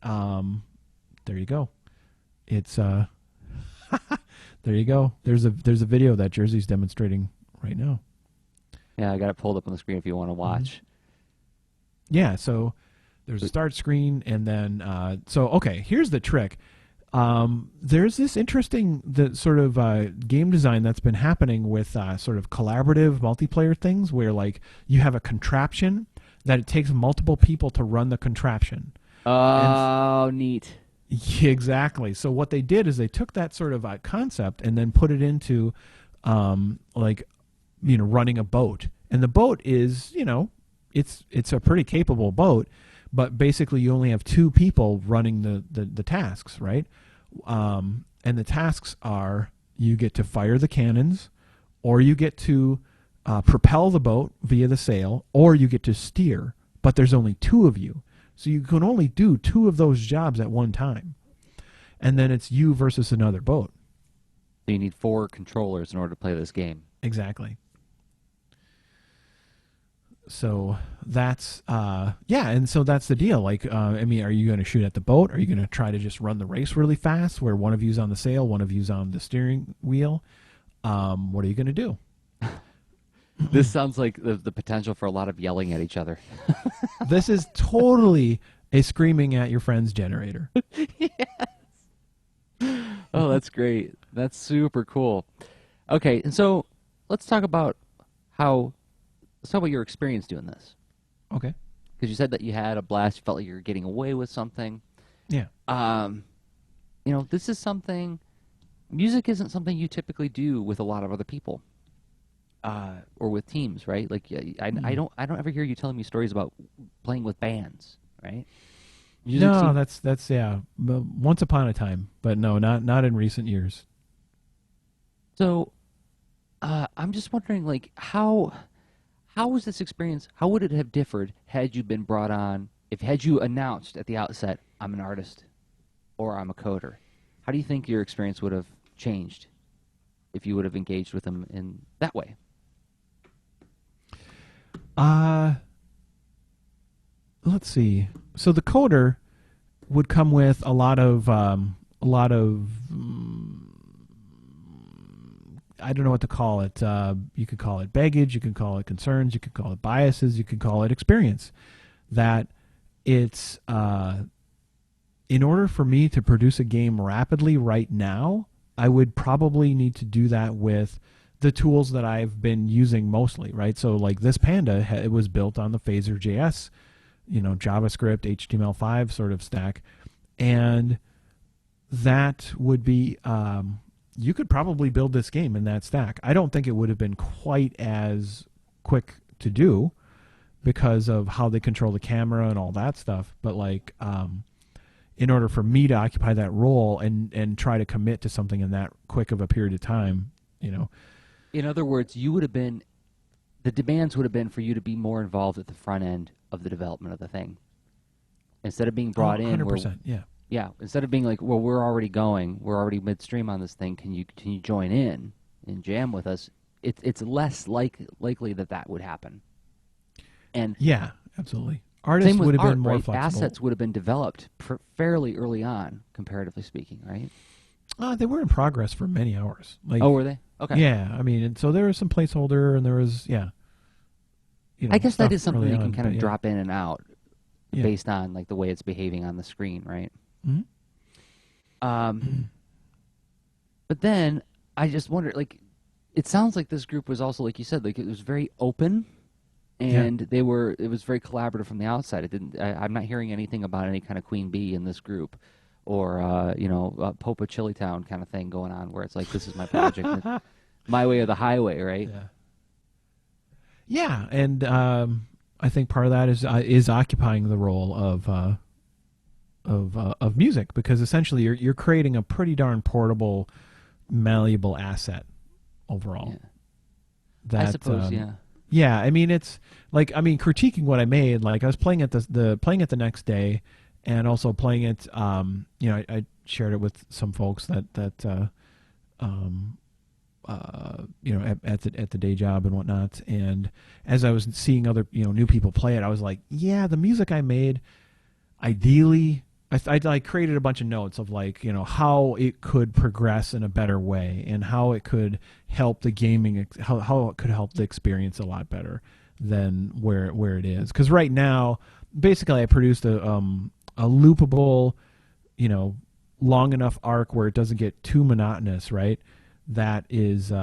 [SPEAKER 2] There you go. It's there you go. There's a video that Jerzy's demonstrating right now.
[SPEAKER 1] Yeah, I got it pulled up on the screen if you want to watch.
[SPEAKER 2] Yeah, so there's a start screen, and then okay, here's the trick. There's this interesting sort of game design that's been happening with sort of collaborative multiplayer things where like you have a contraption that it takes multiple people to run the contraption.
[SPEAKER 1] Oh, neat.
[SPEAKER 2] Yeah, exactly. So what they did is they took that sort of concept and then put it into running a boat. And the boat is, it's a pretty capable boat, but basically you only have two people running the tasks, right? And the tasks are you get to fire the cannons, or you get to propel the boat via the sail, or you get to steer, but there's only two of you. So you can only do two of those jobs at one time. And then it's you versus another boat.
[SPEAKER 1] So you need 4 controllers in order to play this game.
[SPEAKER 2] Exactly. So that's and so that's the deal. Like, are you going to shoot at the boat? Are you going to try to just run the race really fast, where one of you's on the sail, one of you's on the steering wheel? What are you going to do?
[SPEAKER 1] This sounds like the potential for a lot of yelling at each other.
[SPEAKER 2] This is totally a screaming at your friend's generator.
[SPEAKER 1] Yes. Oh, that's great. That's super cool. Okay, and so let's talk about your experience doing this.
[SPEAKER 2] Okay.
[SPEAKER 1] Because you said that you had a blast, you felt like you were getting away with something.
[SPEAKER 2] Yeah.
[SPEAKER 1] This is something, music isn't something you typically do with a lot of other people. Or with teams, right? Like I don't ever hear you telling me stories about playing with bands, right?
[SPEAKER 2] That's once upon a time, but no, not in recent years.
[SPEAKER 1] So, I'm just wondering, like, how was this experience? How would it have differed had you been brought on? Had you announced at the outset, I'm an artist, or I'm a coder? How do you think your experience would have changed if you would have engaged with them in that way?
[SPEAKER 2] Let's see. So the coder would come with a lot of I don't know what to call it. You could call it baggage, you could call it concerns, you could call it biases, you could call it experience. That it's in order for me to produce a game rapidly right now, I would probably need to do that with the tools that I've been using mostly, right? So like this Panda, it was built on the Phaser.js, JavaScript, HTML5 sort of stack. And that would be, you could probably build this game in that stack. I don't think it would have been quite as quick to do because of how they control the camera and all that stuff. But like, in order for me to occupy that role and try to commit to something in that quick of a period of time,
[SPEAKER 1] In other words, the demands would have been for you to be more involved at the front end of the development of the thing. Instead of being brought
[SPEAKER 2] 100%,
[SPEAKER 1] in. Yeah. Instead of being like, well, we're already midstream on this thing. Can you join in and jam with us? It's less likely that would happen. And
[SPEAKER 2] yeah, absolutely. Artists would have been more flexible.
[SPEAKER 1] Assets would have been developed fairly early on, comparatively speaking, right?
[SPEAKER 2] They were in progress for many hours.
[SPEAKER 1] Oh, were they? Okay.
[SPEAKER 2] Yeah, and so there was some placeholder, and there was
[SPEAKER 1] I guess that is something you can kind of
[SPEAKER 2] yeah.
[SPEAKER 1] drop in and out based on like the way it's behaving on the screen, right?
[SPEAKER 2] Mm-hmm.
[SPEAKER 1] But then I just wonder, like, it sounds like this group was also, like you said, like it was very open, and it was very collaborative from the outside. I'm not hearing anything about any kind of queen bee in this group, or Pope of Chili Town kind of thing going on, where it's like, this is my project, my way or the highway, right?
[SPEAKER 2] Yeah, and I think part of that is occupying the role of of music, because essentially you're creating a pretty darn portable, malleable asset overall.
[SPEAKER 1] Yeah.
[SPEAKER 2] That,
[SPEAKER 1] I suppose, yeah.
[SPEAKER 2] Yeah, I mean, it's like, I mean, critiquing what I made, like I was playing it playing it the next day, and also playing it. You know, I shared it with some folks you know, at the day job and whatnot. And as I was seeing other, you know, new people play it, I was like, yeah, the music I made, ideally, I created a bunch of notes of, like, you know, how it could progress in a better way, and how it could help the gaming, how it could help the experience a lot better than where it is. Because right now, basically, I produced a loopable, you know, long enough arc where it doesn't get too monotonous, right? That is,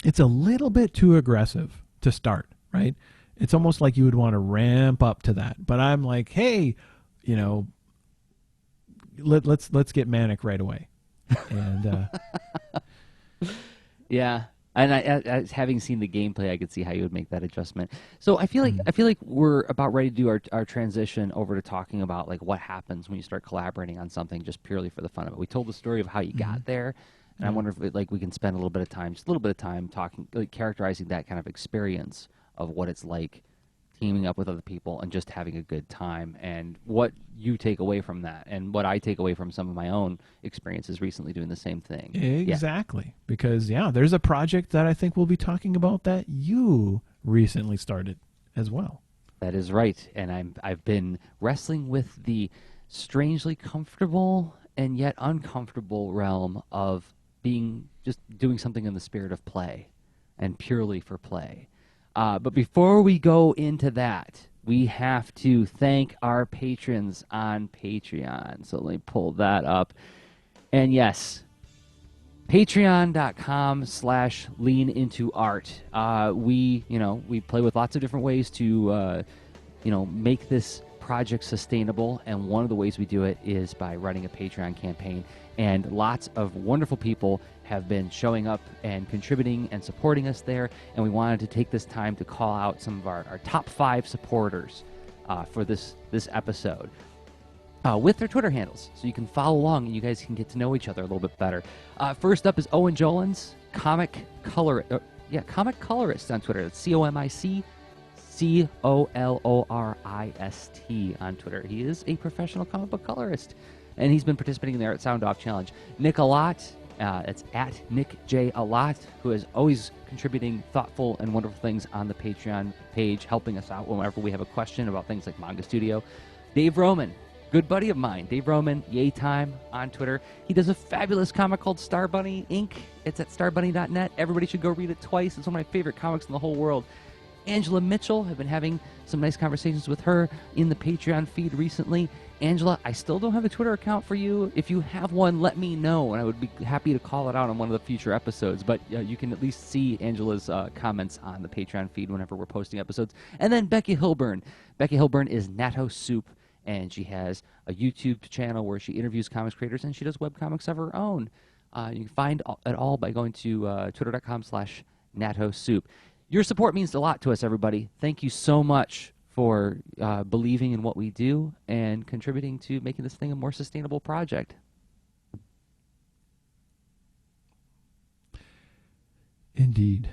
[SPEAKER 2] it's a little bit too aggressive to start, right? It's almost like you would want to ramp up to that. But I'm like, hey, you know, let's get manic right away. And
[SPEAKER 1] Yeah, and I having seen the gameplay, I could see how you would make that adjustment. So I feel like we're about ready to do our transition over to talking about, like, what happens when you start collaborating on something just purely for the fun of it. We told the story of how you got there, and I wonder if like we can spend a little bit of time talking, like, characterizing that kind of experience of what it's like teaming up with other people and just having a good time, and what you take away from that, and what I take away from some of my own experiences recently doing the same thing.
[SPEAKER 2] exactly. Yeah. Because, yeah, there's a project that I think we'll be talking about that you recently started as well.
[SPEAKER 1] That is right, and I've been wrestling with the strangely comfortable and yet uncomfortable realm of just doing something in the spirit of play and purely for play. But before we go into that, we have to thank our patrons on Patreon. So let me pull that up. And yes, patreon.com/leanintoart. We play with lots of different ways to, make this project sustainable. And one of the ways we do it is by running a Patreon campaign. And lots of wonderful people have been showing up and contributing and supporting us there. And we wanted to take this time to call out some of our top 5 supporters for this episode with their Twitter handles. So you can follow along and you guys can get to know each other a little bit better. First up is Owen Jolins, comic colorist on Twitter. That's COMICCOLORIST on Twitter. He is a professional comic book colorist, and he's been participating in the Art Sound Off Challenge. Nick Alott, it's at Nick J. Alott, who is always contributing thoughtful and wonderful things on the Patreon page, helping us out whenever we have a question about things like Manga Studio. Dave Roman, good buddy of mine. Dave Roman, Yay Time on Twitter. He does a fabulous comic called Star Bunny Inc. It's at starbunny.net. Everybody should go read it twice. It's one of my favorite comics in the whole world. Angela Mitchell, I've been having some nice conversations with her in the Patreon feed recently. Angela, I still don't have a Twitter account for you. If you have one, let me know, and I would be happy to call it out on one of the future episodes. But you can at least see Angela's comments on the Patreon feed whenever we're posting episodes. And then Becky Hilburn. Becky Hilburn is Natto Soup, and she has a YouTube channel where she interviews comics creators, and she does webcomics of her own. You can find it all by going to twitter.com/Natto Soup. Your support means a lot to us, everybody. Thank you so much for believing in what we do and contributing to making this thing a more sustainable project.
[SPEAKER 2] Indeed.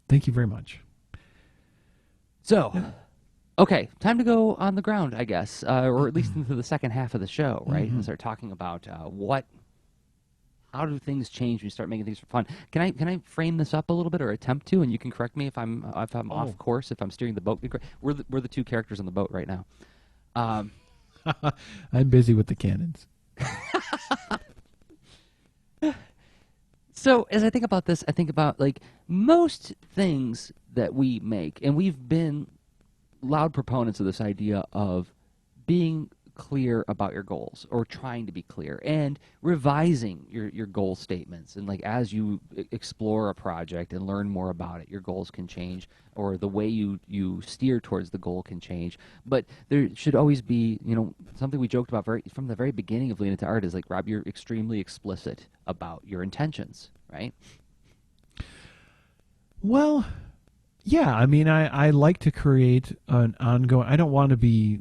[SPEAKER 2] Thank you very much.
[SPEAKER 1] So, okay, time to go on the ground, I guess, or at least into the second half of the show, right? And start talking about how do things change when you start making things for fun? Can I frame this up a little bit, or attempt to, and you can correct me if I'm off course, if I'm steering the boat. We're the two characters on the boat right now.
[SPEAKER 2] I'm busy with the cannons.
[SPEAKER 1] So as I think about this, I think about, like, most things that we make, and we've been loud proponents of this idea of being clear about your goals, or trying to be clear, and revising your goal statements. And, like, as you explore a project and learn more about it, your goals can change, or the way you steer towards the goal can change. But there should always be, something we joked about from the very beginning of Lean Into Art is, like, Rob, you're extremely explicit about your intentions, right?
[SPEAKER 2] Well, yeah, I mean, I like to create an ongoing, I don't want to be,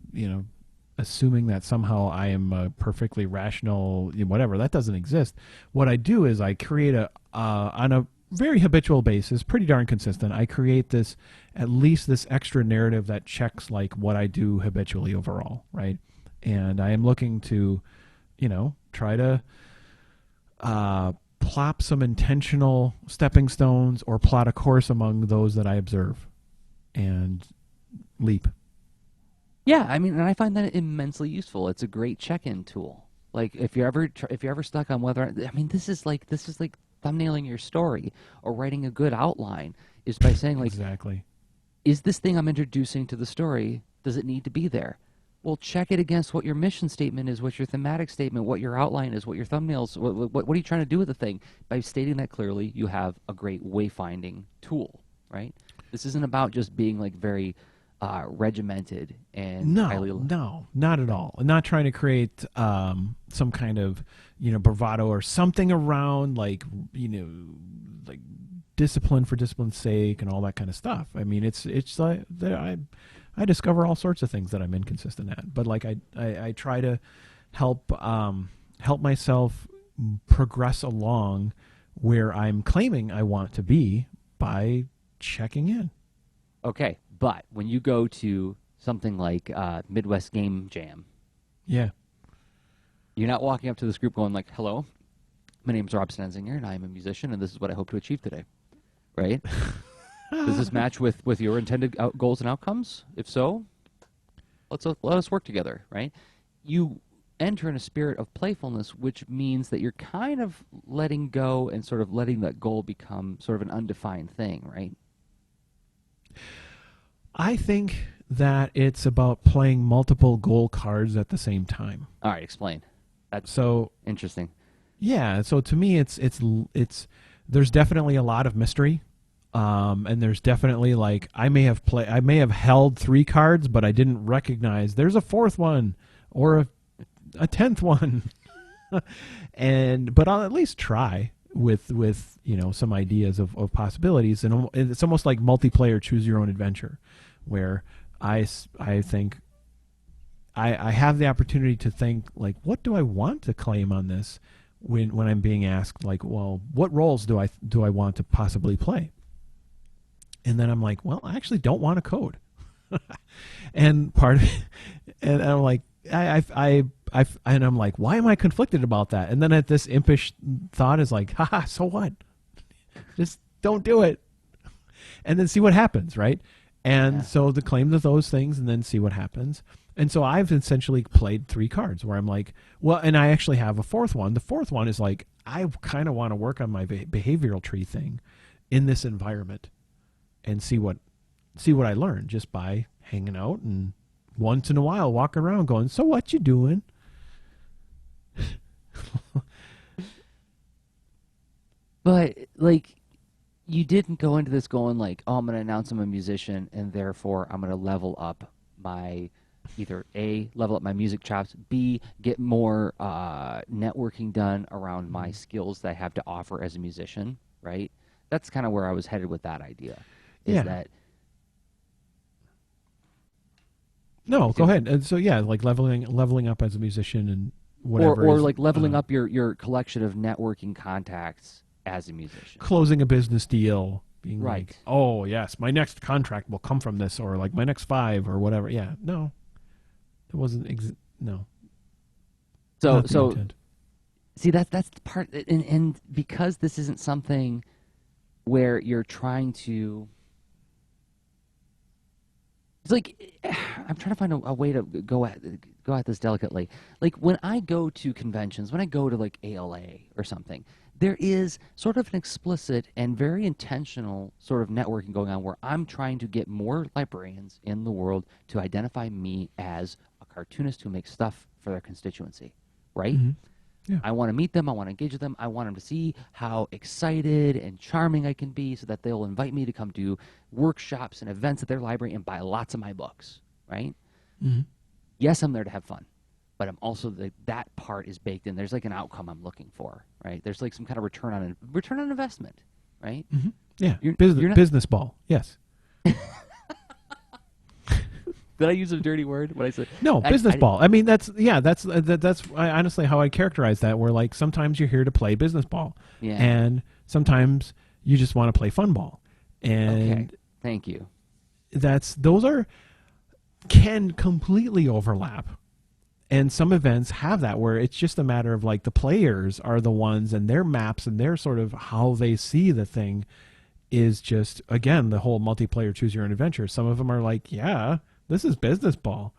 [SPEAKER 2] assuming that somehow I am a perfectly rational whatever. That doesn't exist. What I do is I create on a very habitual basis, pretty darn consistent. I create at least this extra narrative that checks like what I do habitually overall, right? And I am looking to, try to plop some intentional stepping stones or plot a course among those that I observe and leap.
[SPEAKER 1] Yeah, I mean, and I find that immensely useful. It's a great check-in tool. Like if you're ever stuck on whether, I mean, this is like thumbnailing your story or writing a good outline is by saying like,
[SPEAKER 2] exactly,
[SPEAKER 1] is this thing I'm introducing to the story, does it need to be there? Well, check it against what your mission statement is, what your thematic statement, what your outline is, what your thumbnails, what are you trying to do with the thing? By stating that clearly, you have a great wayfinding tool, right? This isn't about just being like very regimented and
[SPEAKER 2] no, not at all. I'm not trying to create some kind of bravado or something around like like discipline for discipline's sake and all that kind of stuff. I mean, it's like I discover all sorts of things that I'm inconsistent at, but like I try to help myself progress along where I'm claiming I want to be by checking in.
[SPEAKER 1] Okay, but when you go to something like Midwest Game Jam,
[SPEAKER 2] yeah,
[SPEAKER 1] you're not walking up to this group going like, "Hello, my name's Rob Stenzinger, and I am a musician, and this is what I hope to achieve today." Right? Does this match with your intended goals and outcomes? If so, let us work together. Right? You enter in a spirit of playfulness, which means that you're kind of letting go and sort of letting that goal become sort of an undefined thing. Right?
[SPEAKER 2] I think that it's about playing multiple goal cards at the same time.
[SPEAKER 1] All right, explain. That's
[SPEAKER 2] so
[SPEAKER 1] interesting.
[SPEAKER 2] Yeah, so to me, it's there's definitely a lot of mystery, and there's definitely like I may have held 3 cards, but I didn't recognize there's a 4th one or a 10th one, but I'll at least try with some ideas of possibilities, and it's almost like multiplayer choose your own adventure, where I think I have the opportunity to think like, what do I want to claim on this when I'm being asked like, well, what roles do I want to possibly play? And then I'm like, well, I actually don't want to code. And part of it, and I'm like, and I'm like, why am I conflicted about that? And then at this impish thought is like, haha, so what? Just don't do it. And then see what happens, right? And so the claim of those things and then see what happens. And so I've essentially played 3 cards where I'm like, well, and I actually have a 4th one. The 4th one is like, I kind of want to work on my behavioral tree thing in this environment and see what I learn just by hanging out and once in a while walking around going, so what you doing?
[SPEAKER 1] But like, you didn't go into this going like, oh, I'm going to announce I'm a musician and therefore I'm going to level up my either A, level up my music chops, B, get more networking done around my skills that I have to offer as a musician, right? That's kind of where I was headed with that idea. Is that
[SPEAKER 2] No, go ahead. And so yeah, like leveling up as a musician and whatever.
[SPEAKER 1] Or like leveling up your collection of networking contacts as a musician.
[SPEAKER 2] Closing a business deal, being
[SPEAKER 1] right.
[SPEAKER 2] Like, oh yes, my next contract will come from this, or like my next 5 or whatever. Yeah, no, it wasn't. No.
[SPEAKER 1] So see that's the part, and because this isn't something where you're trying to. It's like I'm trying to find a way to go at this delicately. Like when I go to conventions, when I go to like ALA or something, there is sort of an explicit and very intentional sort of networking going on where I'm trying to get more librarians in the world to identify me as a cartoonist who makes stuff for their constituency, right?
[SPEAKER 2] Mm-hmm. Yeah.
[SPEAKER 1] I want to meet them. I want to engage with them. I want them to see how excited and charming I can be so that they'll invite me to come do workshops and events at their library and buy lots of my books, right?
[SPEAKER 2] Mm-hmm.
[SPEAKER 1] Yes, I'm there to have fun, but I'm also that part is baked in. There's like an outcome I'm looking for, right? There's like some kind of return on investment, right?
[SPEAKER 2] Mm-hmm. Yeah, business ball, yes.
[SPEAKER 1] Did I use a dirty word when I said
[SPEAKER 2] No,
[SPEAKER 1] I,
[SPEAKER 2] business
[SPEAKER 1] I,
[SPEAKER 2] ball. I mean, that's honestly how I characterize that. Where like sometimes you're here to play business ball,
[SPEAKER 1] Yeah.
[SPEAKER 2] and sometimes you just want to play fun ball,
[SPEAKER 1] Okay.
[SPEAKER 2] and
[SPEAKER 1] Thank you.
[SPEAKER 2] can completely overlap. And some events have that where it's just a matter of like the players are the ones and their maps and their sort of how they see the thing is just, again, the whole multiplayer choose your own adventure. Some of them are like, yeah, this is business ball.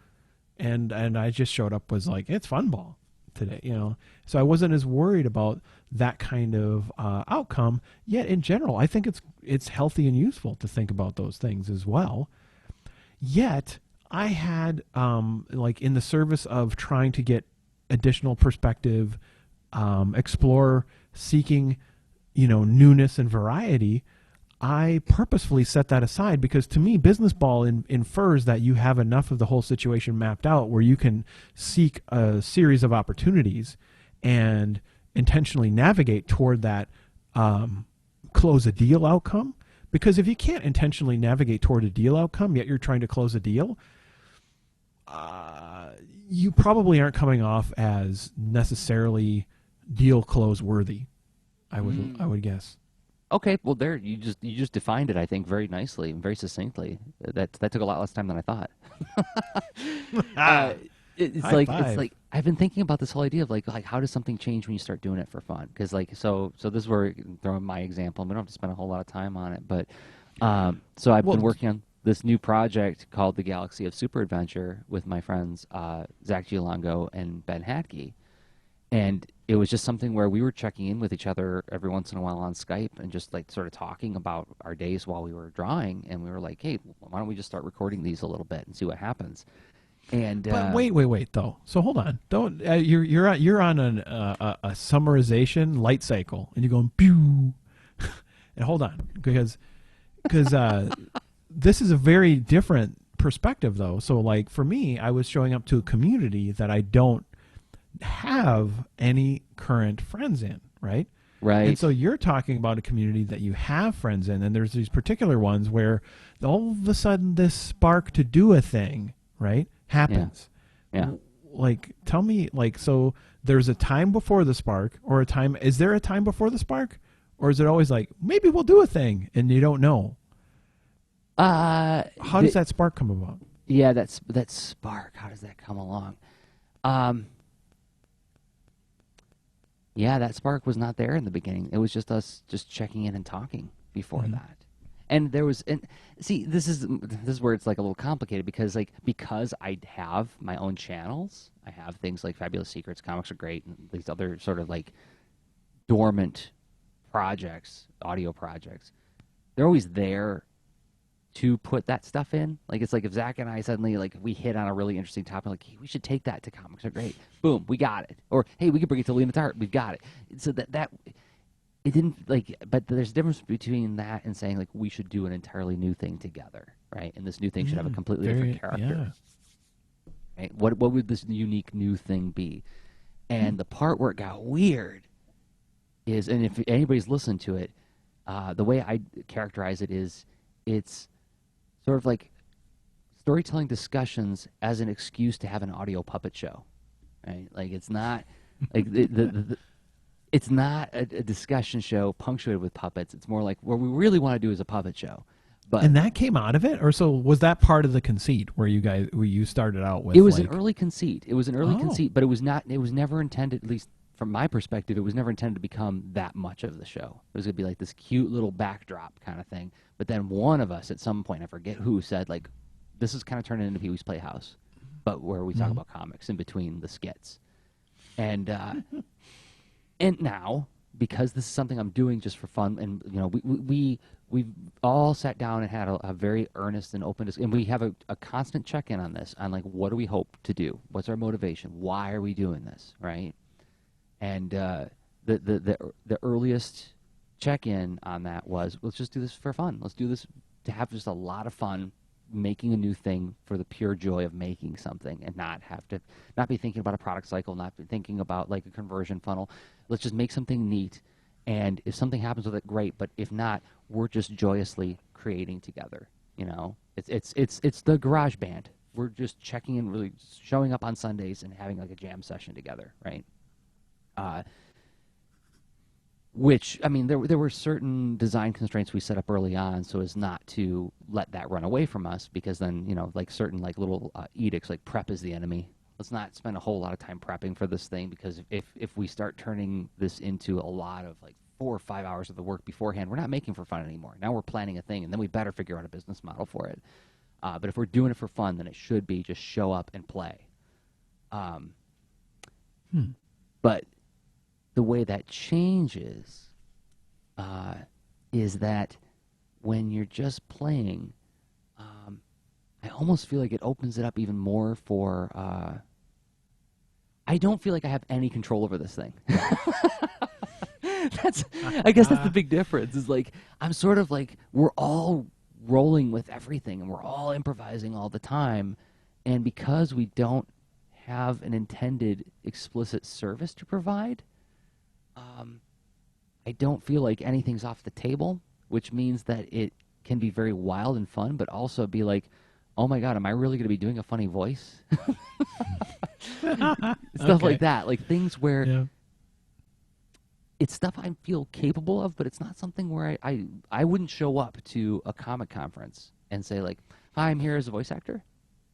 [SPEAKER 2] And I just showed up was like, it's fun ball today, you know. So I wasn't as worried about that kind of outcome. Yet in general, I think it's healthy and useful to think about those things as well. Yet I had like in the service of trying to get additional perspective, explore, seeking, newness and variety, I purposefully set that aside because to me, business ball infers that you have enough of the whole situation mapped out where you can seek a series of opportunities and intentionally navigate toward that close a deal outcome. Because if you can't intentionally navigate toward a deal outcome, yet you're trying to close a deal, you probably aren't coming off as necessarily deal close worthy. I would guess.
[SPEAKER 1] Okay, well, there you just defined it. I think very nicely and very succinctly. That took a lot less time than I thought. It's
[SPEAKER 2] High
[SPEAKER 1] like
[SPEAKER 2] five.
[SPEAKER 1] it's like I've been thinking about this whole idea of like how does something change when you start doing it for fun? Because like so this is where throwing my example. And we don't have to spend a whole lot of time on it, but so I've been working on this new project called the Galaxy of Super Adventure with my friends Zach Giolongo and Ben Hadke. And it was just something where we were checking in with each other every once in a while on Skype and just like sort of talking about our days while we were drawing. And we were like, hey, why don't we just start recording these a little bit and see what happens? And
[SPEAKER 2] But wait though. So hold on. Don't you're on a summarization light cycle and you're going pew. And hold on because this is a very different perspective though. So like for me, I was showing up to a community that I don't have any current friends in, right?
[SPEAKER 1] Right.
[SPEAKER 2] And so you're talking about a community that you have friends in, and there's these particular ones where all of a sudden this spark to do a thing, right, happens.
[SPEAKER 1] Yeah.
[SPEAKER 2] Like, tell me, like, so there's a time before the spark, or is there a time before the spark? Or is it always like, maybe we'll do a thing, and you don't know? How does that spark come about?
[SPEAKER 1] Yeah, that spark. How does that come along? Yeah, that spark was not there in the beginning. It was just us just checking in and talking before that. And there was, and see, this is where it's like a little complicated because I have my own channels. I have things like Fabulous Secrets, Comics Are Great, and these other sort of like dormant projects, audio projects. They're always there to put that stuff in. Like it's like if Zach and I suddenly like we hit on a really interesting topic, like hey, we should take that to Comics Are Great. Boom, we got it. Or hey, we could bring it to Lena Tart. We've got it. So that it didn't like, but there's a difference between that and saying like we should do an entirely new thing together, right? And this new thing should have a completely different character. Yeah. Right? What would this unique new thing be? And the part where it got weird is, and if anybody's listened to it, the way I characterize it is, it's sort of like storytelling discussions as an excuse to have an audio puppet show, right? Like it's not like it's not a discussion show punctuated with puppets. It's more like what we really want to do is a puppet show.
[SPEAKER 2] And that came out of it, or so was that part of the conceit where you started out with?
[SPEAKER 1] It was an early conceit. It was an early conceit, but it was never intended, at least from my perspective, it was never intended to become that much of the show. It was going to be like this cute little backdrop kind of thing. But then one of us at some point, I forget who, said like, this is kind of turning into Pee-wee's Playhouse, but where we talk about comics in between the skits. And and now, because this is something I'm doing just for fun, and we've all sat down and had a very earnest and open discussion, and we have a constant check-in on this, on like, what do we hope to do? What's our motivation? Why are we doing this, right? And the earliest check-in on that was, let's just do this for fun. Let's do this to have just a lot of fun making a new thing for the pure joy of making something, and not be thinking about a product cycle, not be thinking about like a conversion funnel. Let's just make something neat, and if something happens with it, great. But if not, we're just joyously creating together. It's the garage band we're just checking in, really showing up on Sundays and having like a jam session together, right? Which, I mean, there were certain design constraints we set up early on so as not to let that run away from us, because then, you know, like certain like little edicts, like prep is the enemy. Let's not spend a whole lot of time prepping for this thing, because if we start turning this into a lot of like 4 or 5 hours of the work beforehand, we're not making for fun anymore. Now we're planning a thing, and then we better figure out a business model for it. But if we're doing it for fun, then it should be just show up and play. But the way that changes is that when you're just playing, I almost feel like it opens it up even more for... I don't feel like I have any control over this thing. I guess that's the big difference, is like I'm sort of like, we're all rolling with everything and we're all improvising all the time, and because we don't have an intended explicit service to provide, I don't feel like anything's off the table, which means that it can be very wild and fun, but also be like, oh my God, am I really going to be doing a funny voice? Stuff like that, like things where it's stuff I feel capable of, but it's not something where I wouldn't show up to a comic conference and say like, hi, I'm here as a voice actor.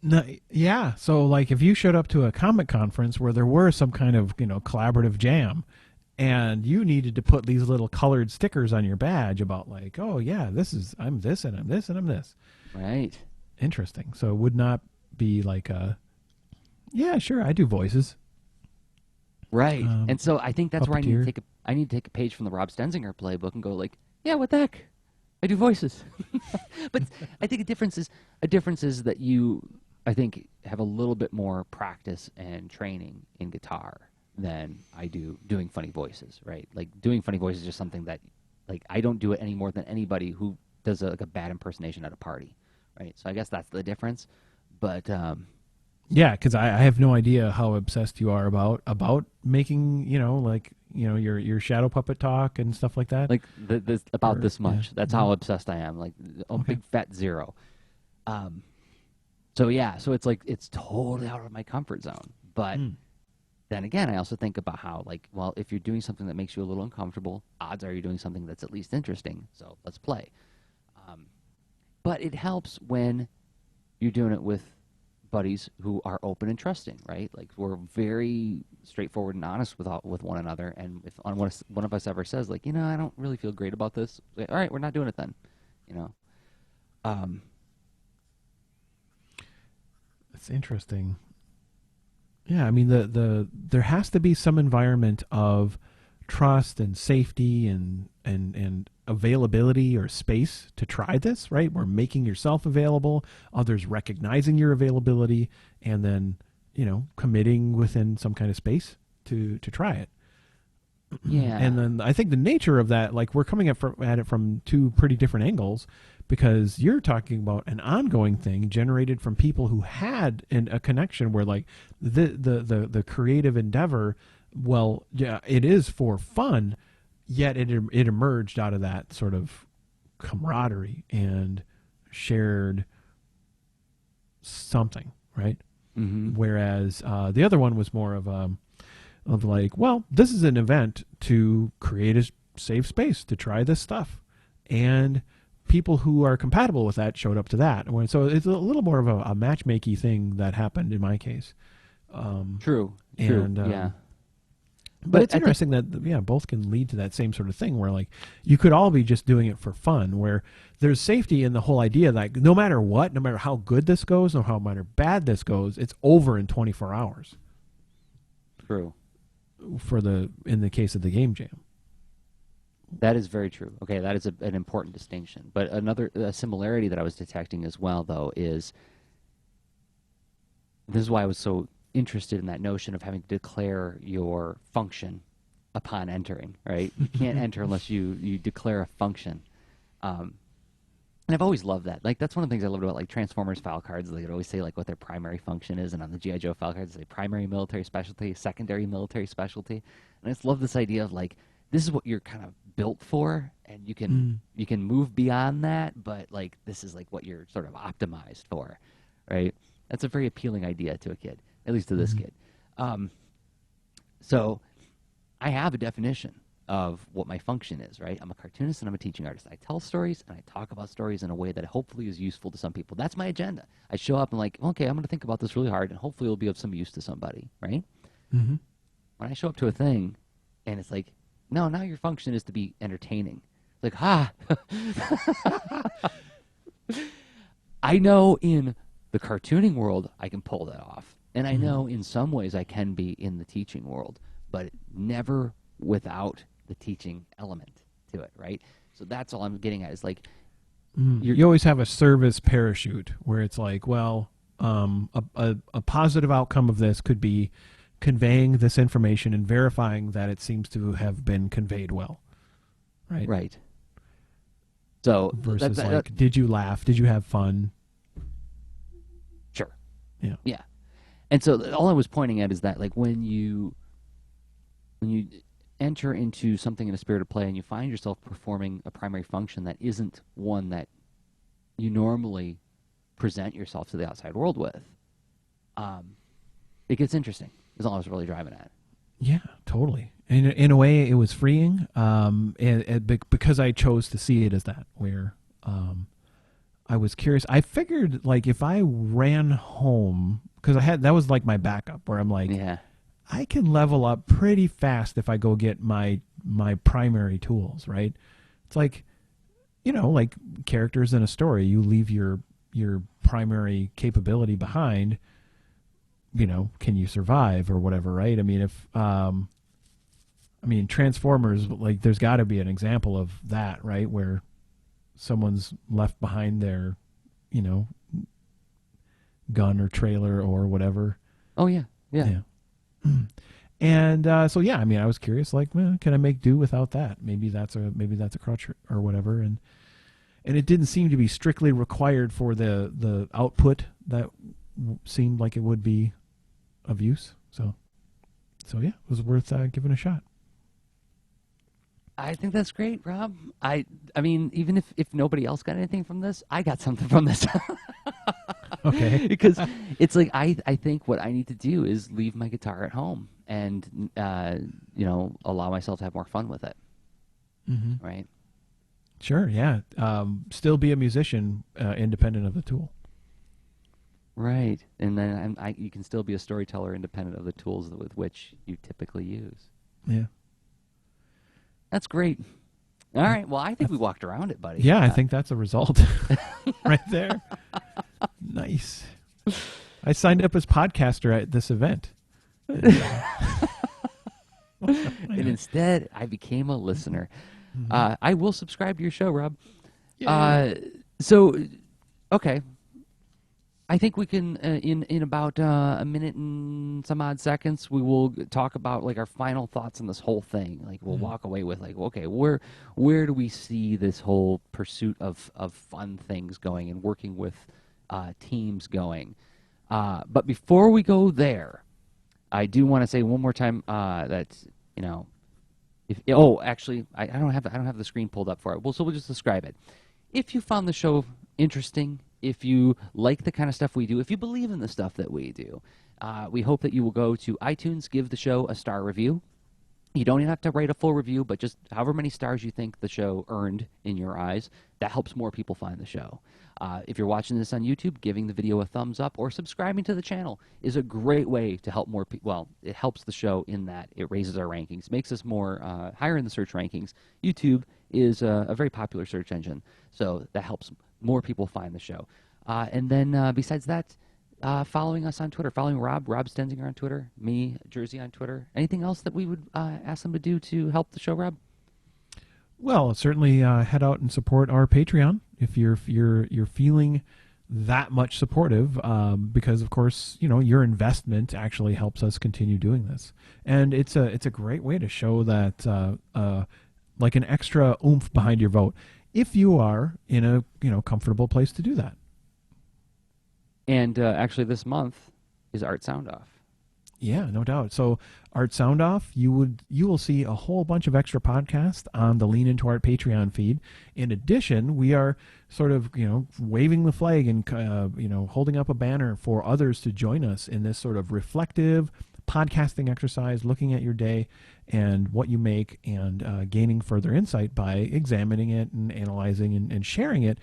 [SPEAKER 2] No, yeah. So like if you showed up to a comic conference where there were some kind of, you know, collaborative jam, and you needed to put these little colored stickers on your badge about like, oh yeah, I'm this and I'm this and I'm this.
[SPEAKER 1] Right.
[SPEAKER 2] Interesting. So it would not be like yeah, sure, I do voices.
[SPEAKER 1] Right. And so I think that's where
[SPEAKER 2] puppeteer.
[SPEAKER 1] I need to take a page from the Rob Stenzinger playbook and go like, yeah, what the heck? I do voices. But I think a difference is that you, I think, have a little bit more practice and training in guitar than I do doing funny voices, right? Like doing funny voices is just something that, like, I don't do it any more than anybody who does like a bad impersonation at a party, right? So I guess that's the difference. But
[SPEAKER 2] yeah, because I have no idea how obsessed you are about making, you know, like, you know, your shadow puppet talk and stuff like that.
[SPEAKER 1] like this much.
[SPEAKER 2] Yeah.
[SPEAKER 1] That's how obsessed I am. Like a big fat 0. So yeah, so it's like it's totally out of my comfort zone. But then again, I also think about how, like, well, if you're doing something that makes you a little uncomfortable, odds are you're doing something that's at least interesting. So let's play. But it helps when you're doing it with buddies who are open and trusting, right? Like we're very straightforward and honest with one another. And if one of us ever says, like, you know, I don't really feel great about this, like, all right, we're not doing it then, you know.
[SPEAKER 2] It's interesting. Yeah, I mean there has to be some environment of trust and safety and availability or space to try this, right? We're making yourself available, others recognizing your availability, and then, you know, committing within some kind of space to try it.
[SPEAKER 1] Yeah.
[SPEAKER 2] And then I think the nature of that, like we're coming at it from two pretty different angles, because you're talking about an ongoing thing generated from people who had a connection where like the creative endeavor, well, yeah, it is for fun, yet it emerged out of that sort of camaraderie and shared something, right?
[SPEAKER 1] Mm-hmm.
[SPEAKER 2] Whereas the other one was more of like, well, this is an event to create a safe space to try this stuff, and people who are compatible with that showed up to that. So it's a little more of a matchmaking thing that happened in my case.
[SPEAKER 1] True.
[SPEAKER 2] And,
[SPEAKER 1] yeah.
[SPEAKER 2] But it's interesting that, yeah, both can lead to that same sort of thing where, like, you could all be just doing it for fun, where there's safety in the whole idea that no matter what, no matter how good this goes, no matter how bad this goes, it's over in 24 hours.
[SPEAKER 1] True.
[SPEAKER 2] In the case of the game jam.
[SPEAKER 1] That is very true. Okay, that is an important distinction. But a similarity that I was detecting as well, though, is this is why I was so interested in that notion of having to declare your function upon entering, right? You can't enter unless you declare a function. And I've always loved that. Like, that's one of the things I loved about, like, Transformers file cards. They would always say, like, what their primary function is. And on the G.I. Joe file cards, they say primary military specialty, secondary military specialty. And I just love this idea of, like, this is what you're kind of built for, and you can move beyond that, but, like, this is, like, what you're sort of optimized for, right? That's a very appealing idea to a kid, at least to this kid. So I have a definition of what my function is, right? I'm a cartoonist and I'm a teaching artist. I tell stories and I talk about stories in a way that hopefully is useful to some people. That's my agenda. I show up and like, okay, I'm going to think about this really hard and hopefully it'll be of some use to somebody, right?
[SPEAKER 2] Mm-hmm.
[SPEAKER 1] When I show up to a thing and it's like, no, now your function is to be entertaining. Like, ha! I know in the cartooning world I can pull that off. And I know in some ways I can be in the teaching world, but never without the teaching element to it, right? So that's all I'm getting at is like...
[SPEAKER 2] You always have a service parachute where it's like, well, a positive outcome of this could be conveying this information and verifying that it seems to have been conveyed well, right?
[SPEAKER 1] Right. So
[SPEAKER 2] versus did you laugh? Did you have fun?
[SPEAKER 1] Sure.
[SPEAKER 2] Yeah.
[SPEAKER 1] Yeah. And so all I was pointing at is that like when you enter into something in a spirit of play and you find yourself performing a primary function that isn't one that you normally present yourself to the outside world with, it gets interesting. Is all I was really driving at.
[SPEAKER 2] Yeah, totally. In a way, it was freeing, because I chose to see it as that, where I was curious. I figured, like, if I ran home, because that was like my backup, where I'm like,
[SPEAKER 1] yeah,
[SPEAKER 2] I can level up pretty fast if I go get my primary tools, right? It's like, like characters in a story, you leave your primary capability behind. Can you survive or whatever, right? I mean, if Transformers, like, there's got to be an example of that, right? Where someone's left behind their, gun or trailer or whatever.
[SPEAKER 1] Oh yeah, yeah.
[SPEAKER 2] And so yeah, I was curious, like, well, can I make do without that? Maybe that's a crutch or whatever, and it didn't seem to be strictly required for the output that seemed like it would be of use. So yeah, it was worth giving a shot.
[SPEAKER 1] I think that's great, Rob. I mean, even if nobody else got anything from this, I got something from this.
[SPEAKER 2] Okay.
[SPEAKER 1] Because it's like I think what I need to do is leave my guitar at home and allow myself to have more fun with it.
[SPEAKER 2] Mm-hmm.
[SPEAKER 1] Right.
[SPEAKER 2] Sure. Yeah. Still be a musician, independent of the tool.
[SPEAKER 1] Right, and then you can still be a storyteller independent of the tools with which you typically use.
[SPEAKER 2] Yeah.
[SPEAKER 1] That's great. All right, well, I think we walked around it, buddy.
[SPEAKER 2] Yeah, I think that's a result right there. Nice. I signed up as podcaster at this event.
[SPEAKER 1] And instead, I became a listener.
[SPEAKER 2] Mm-hmm.
[SPEAKER 1] I will subscribe to your show, Rob. Okay. I think we can, in about a minute and some odd seconds, we will talk about like our final thoughts on this whole thing. Like we'll walk away with like, okay, where do we see this whole pursuit of fun things going and working with teams going? But before we go there, I do want to say one more time that actually I don't have the screen pulled up for it. Well, so we'll just describe it. If you found the show interesting, if you like the kind of stuff we do, if you believe in the stuff that we do, we hope that you will go to iTunes, give the show a star review. You don't even have to write a full review, but just however many stars you think the show earned in your eyes, that helps more people find the show. If you're watching this on YouTube, giving the video a thumbs up or subscribing to the channel is a great way to help more people. Well, it helps the show in that it raises our rankings, makes us more higher in the search rankings. YouTube is a very popular search engine, so that helps more people find the show. And then besides that, following us on Twitter, following Rob Stenzinger on Twitter, me, Jerzy on Twitter. Anything else that we would ask them to do to help the show, Rob?
[SPEAKER 2] Well, certainly head out and support our Patreon if you're feeling that much supportive, because of course your investment actually helps us continue doing this, and it's a great way to show that like an extra oomph behind your vote if you are in a comfortable place to do that.
[SPEAKER 1] And actually, this month is Art Sound Off.
[SPEAKER 2] Yeah, no doubt. So Art Sound Off, you will see a whole bunch of extra podcasts on the Lean Into Art Patreon feed. In addition, we are sort of waving the flag and holding up a banner for others to join us in this sort of reflective podcasting exercise, looking at your day and what you make, and gaining further insight by examining it and analyzing and sharing it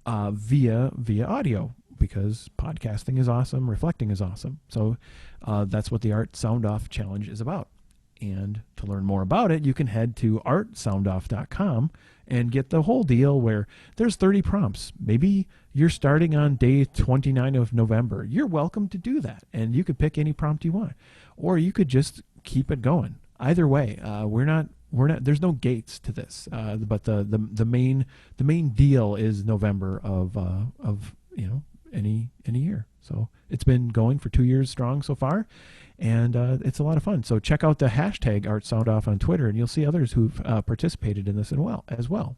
[SPEAKER 2] via audio, because podcasting is awesome, reflecting is awesome. So that's what the Art Sound Off Challenge is about. And to learn more about it, you can head to artsoundoff.com and get the whole deal, where there's 30 prompts. Maybe you're starting on day 29 of November. You're welcome to do that, and you could pick any prompt you want, or you could just keep it going. Either way, we're not. There's no gates to this, but the main deal is November of any year. So it's been going for 2 years strong so far, and it's a lot of fun. So check out the hashtag ArtSoundOff on Twitter, and you'll see others who've participated in this as well,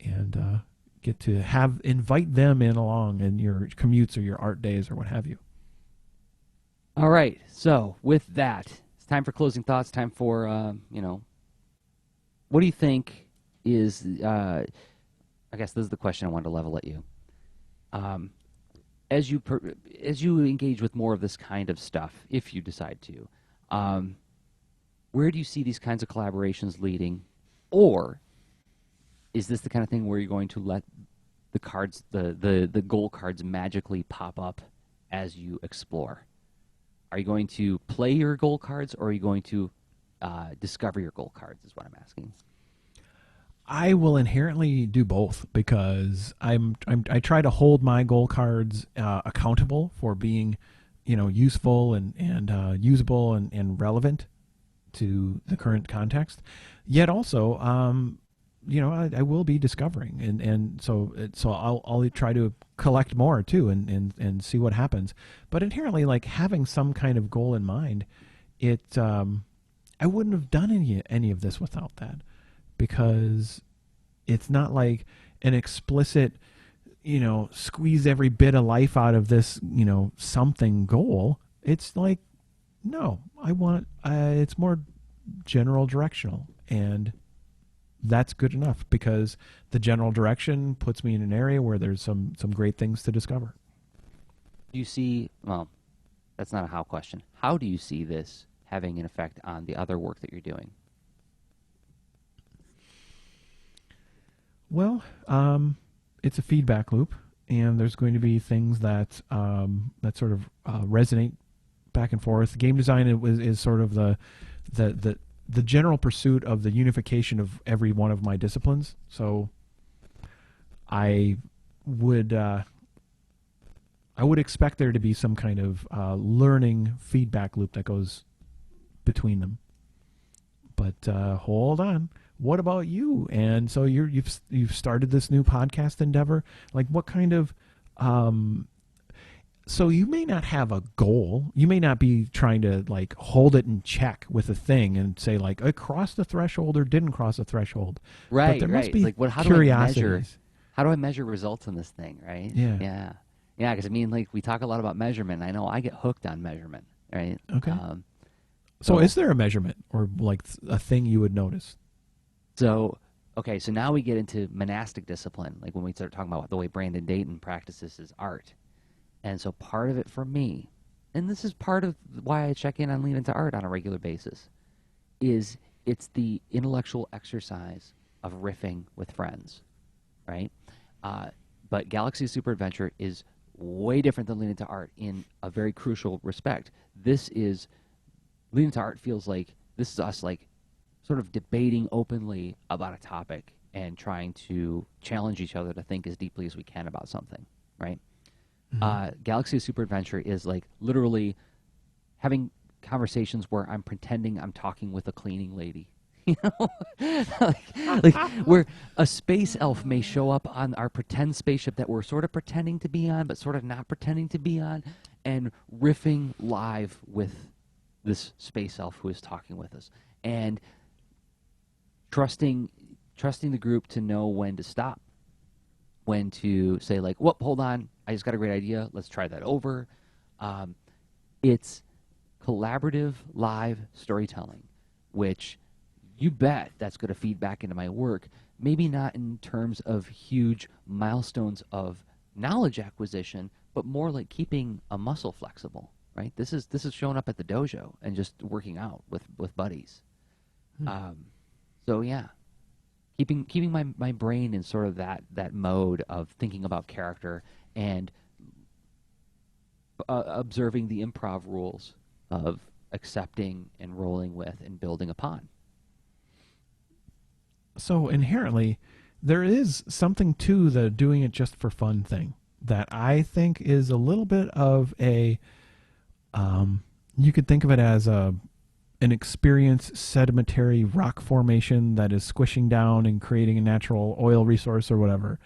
[SPEAKER 2] and get to invite them in along in your commutes or your art days or what have you.
[SPEAKER 1] All right. So with that, it's time for closing thoughts. Time for what do you think is? I guess this is the question I wanted to level at you. As you engage with more of this kind of stuff, if you decide to, where do you see these kinds of collaborations leading? Or is this the kind of thing where you're going to let the cards, the goal cards, magically pop up as you explore? Are you going to play your goal cards, or are you going to discover your goal cards, is what I'm asking.
[SPEAKER 2] I will inherently do both, because I try to hold my goal cards accountable for being, useful and usable and relevant to the current context. Yet also, I will be discovering, and so I'll try to collect more too, and see what happens. But inherently, like, having some kind of goal in mind, I wouldn't have done any of this without that. Because it's not like an explicit, squeeze every bit of life out of this, something goal. It's like, no, it's more general directional. And that's good enough, because the general direction puts me in an area where there's some great things to discover.
[SPEAKER 1] You see, well, that's not a how question. How do you see this having an effect on the other work that you're doing?
[SPEAKER 2] Well, it's a feedback loop, and there's going to be things that sort of resonate back and forth. Game design is sort of the general pursuit of the unification of every one of my disciplines. So I would expect there to be some kind of learning feedback loop that goes between them. But hold on. What about you? And so you've started this new podcast endeavor. Like, what kind of so you may not have a goal. You may not be trying to, like, hold it in check with a thing and say, like, I crossed the threshold or didn't cross the threshold.
[SPEAKER 1] Right,
[SPEAKER 2] but there must be
[SPEAKER 1] like, how
[SPEAKER 2] curiosities.
[SPEAKER 1] do I measure? How do I measure results in this thing? Right?
[SPEAKER 2] Yeah.
[SPEAKER 1] Because like, we talk a lot about measurement. I know I get hooked on measurement. Right?
[SPEAKER 2] Okay. So is there a measurement, or like a thing you would notice?
[SPEAKER 1] So, okay, so now we get into monastic discipline, like when we start talking about the way Brandon Dayton practices his art. And so part of it for me, and this is part of why I check in on Lean Into Art on a regular basis, is it's the intellectual exercise of riffing with friends, right? But Galaxy of Super Adventure is way different than Lean Into Art in a very crucial respect. Lean Into Art feels like this is us, like, sort of debating openly about a topic and trying to challenge each other to think as deeply as we can about something, right? Mm-hmm. Galaxy of Super Adventure is, like, literally having conversations where I'm pretending I'm talking with a cleaning lady. like where a space elf may show up on our pretend spaceship that we're sort of pretending to be on, but sort of not pretending to be on, and riffing live with this space elf who is talking with us, and trusting the group to know when to stop, when to say, like, whoop, hold on, I just got a great idea, let's try that over. It's collaborative live storytelling, which you bet that's going to feed back into my work. Maybe not in terms of huge milestones of knowledge acquisition, but more like keeping a muscle flexible, right? This is showing up at the dojo and just working out with buddies. So yeah, keeping my brain in sort of that mode of thinking about character and observing the improv rules of accepting and rolling with and building upon.
[SPEAKER 2] So inherently, there is something to the doing it just for fun thing that I think is a little bit of a, you could think of it as an experienced sedimentary rock formation that is squishing down and creating a natural oil resource or whatever.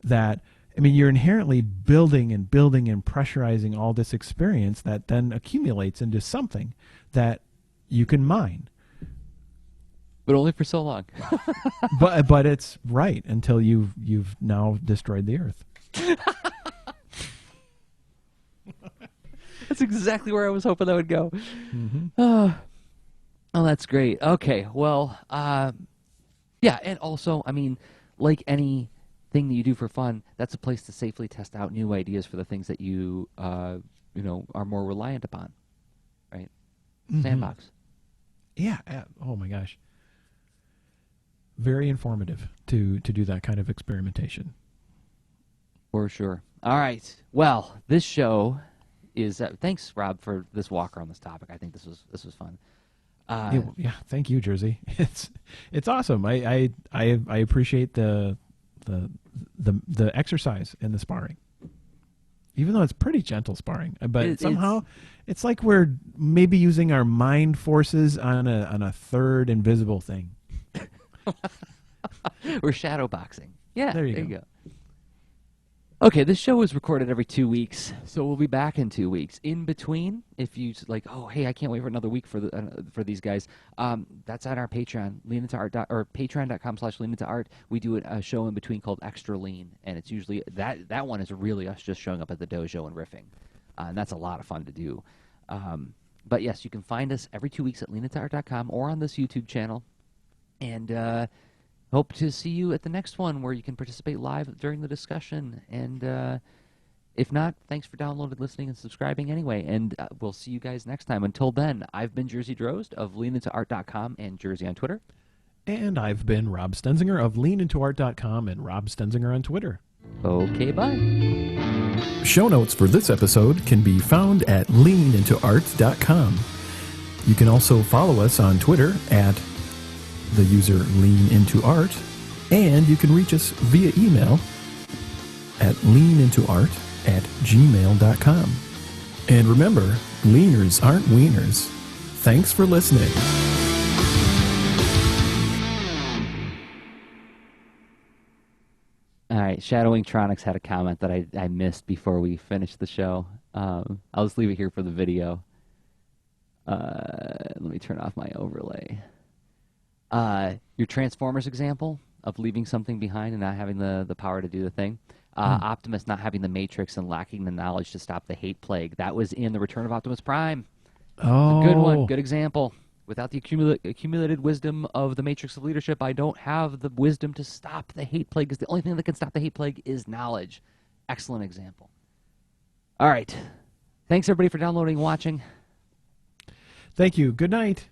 [SPEAKER 2] That, I mean, you're inherently building and pressurizing all this experience that then accumulates into something that you can mine.
[SPEAKER 1] But only for so long.
[SPEAKER 2] but it's right until you've now destroyed the earth.
[SPEAKER 1] That's exactly where I was hoping that would go.
[SPEAKER 2] Mm-hmm.
[SPEAKER 1] Oh, that's great. Okay, well, yeah, and also, I mean, like anything that you do for fun, that's a place to safely test out new ideas for the things that you, are more reliant upon, right?
[SPEAKER 2] Mm-hmm.
[SPEAKER 1] Sandbox.
[SPEAKER 2] Yeah. Oh my gosh. Very informative to do that kind of experimentation.
[SPEAKER 1] For sure. All right. Well, this show is. Thanks, Rob, for this walk around this topic. I think this was fun.
[SPEAKER 2] Yeah. Thank you, Jerzy. It's awesome. I appreciate the exercise and the sparring, even though it's pretty gentle sparring. But somehow it's like we're maybe using our mind forces on a third invisible thing.
[SPEAKER 1] We're shadow boxing. Yeah,
[SPEAKER 2] there you go.
[SPEAKER 1] Okay, this show is recorded every 2 weeks, so we'll be back in 2 weeks. In between, if you like, oh hey, I can't wait for another week for these guys. That's on our Patreon, or patreon.com/leanintoart. We do a show in between called Extra Lean, and it's usually that one is really us just showing up at the dojo and riffing, and that's a lot of fun to do. But yes, you can find us every 2 weeks at leanintoart.com or on this YouTube channel. And hope to see you at the next one where you can participate live during the discussion. And if not, thanks for downloading, listening, and subscribing anyway. And we'll see you guys next time. Until then, I've been Jerzy Drozd of leanintoart.com and Jerzy on Twitter.
[SPEAKER 2] And I've been Rob Stenzinger of leanintoart.com and Rob Stenzinger on Twitter.
[SPEAKER 1] Okay, bye.
[SPEAKER 2] Show notes for this episode can be found at leanintoart.com. You can also follow us on Twitter at the user leanintoart, and you can reach us via email at leanintoart@gmail.com. And remember, leaners aren't wieners. Thanks for listening.
[SPEAKER 1] All right, Shadowing Tronics had a comment that I missed before we finished the show. I'll just leave it here for the video. Let me turn off my overlay. Your Transformers example of leaving something behind and not having the power to do the thing. Optimus not having the Matrix and lacking the knowledge to stop the hate plague. That was in The Return of Optimus Prime.
[SPEAKER 2] Oh.
[SPEAKER 1] A good one. Good example. Without the accumulated wisdom of the Matrix of Leadership, I don't have the wisdom to stop the hate plague, because the only thing that can stop the hate plague is knowledge. Excellent example. All right. Thanks, everybody, for downloading and watching.
[SPEAKER 2] Thank you. Good night.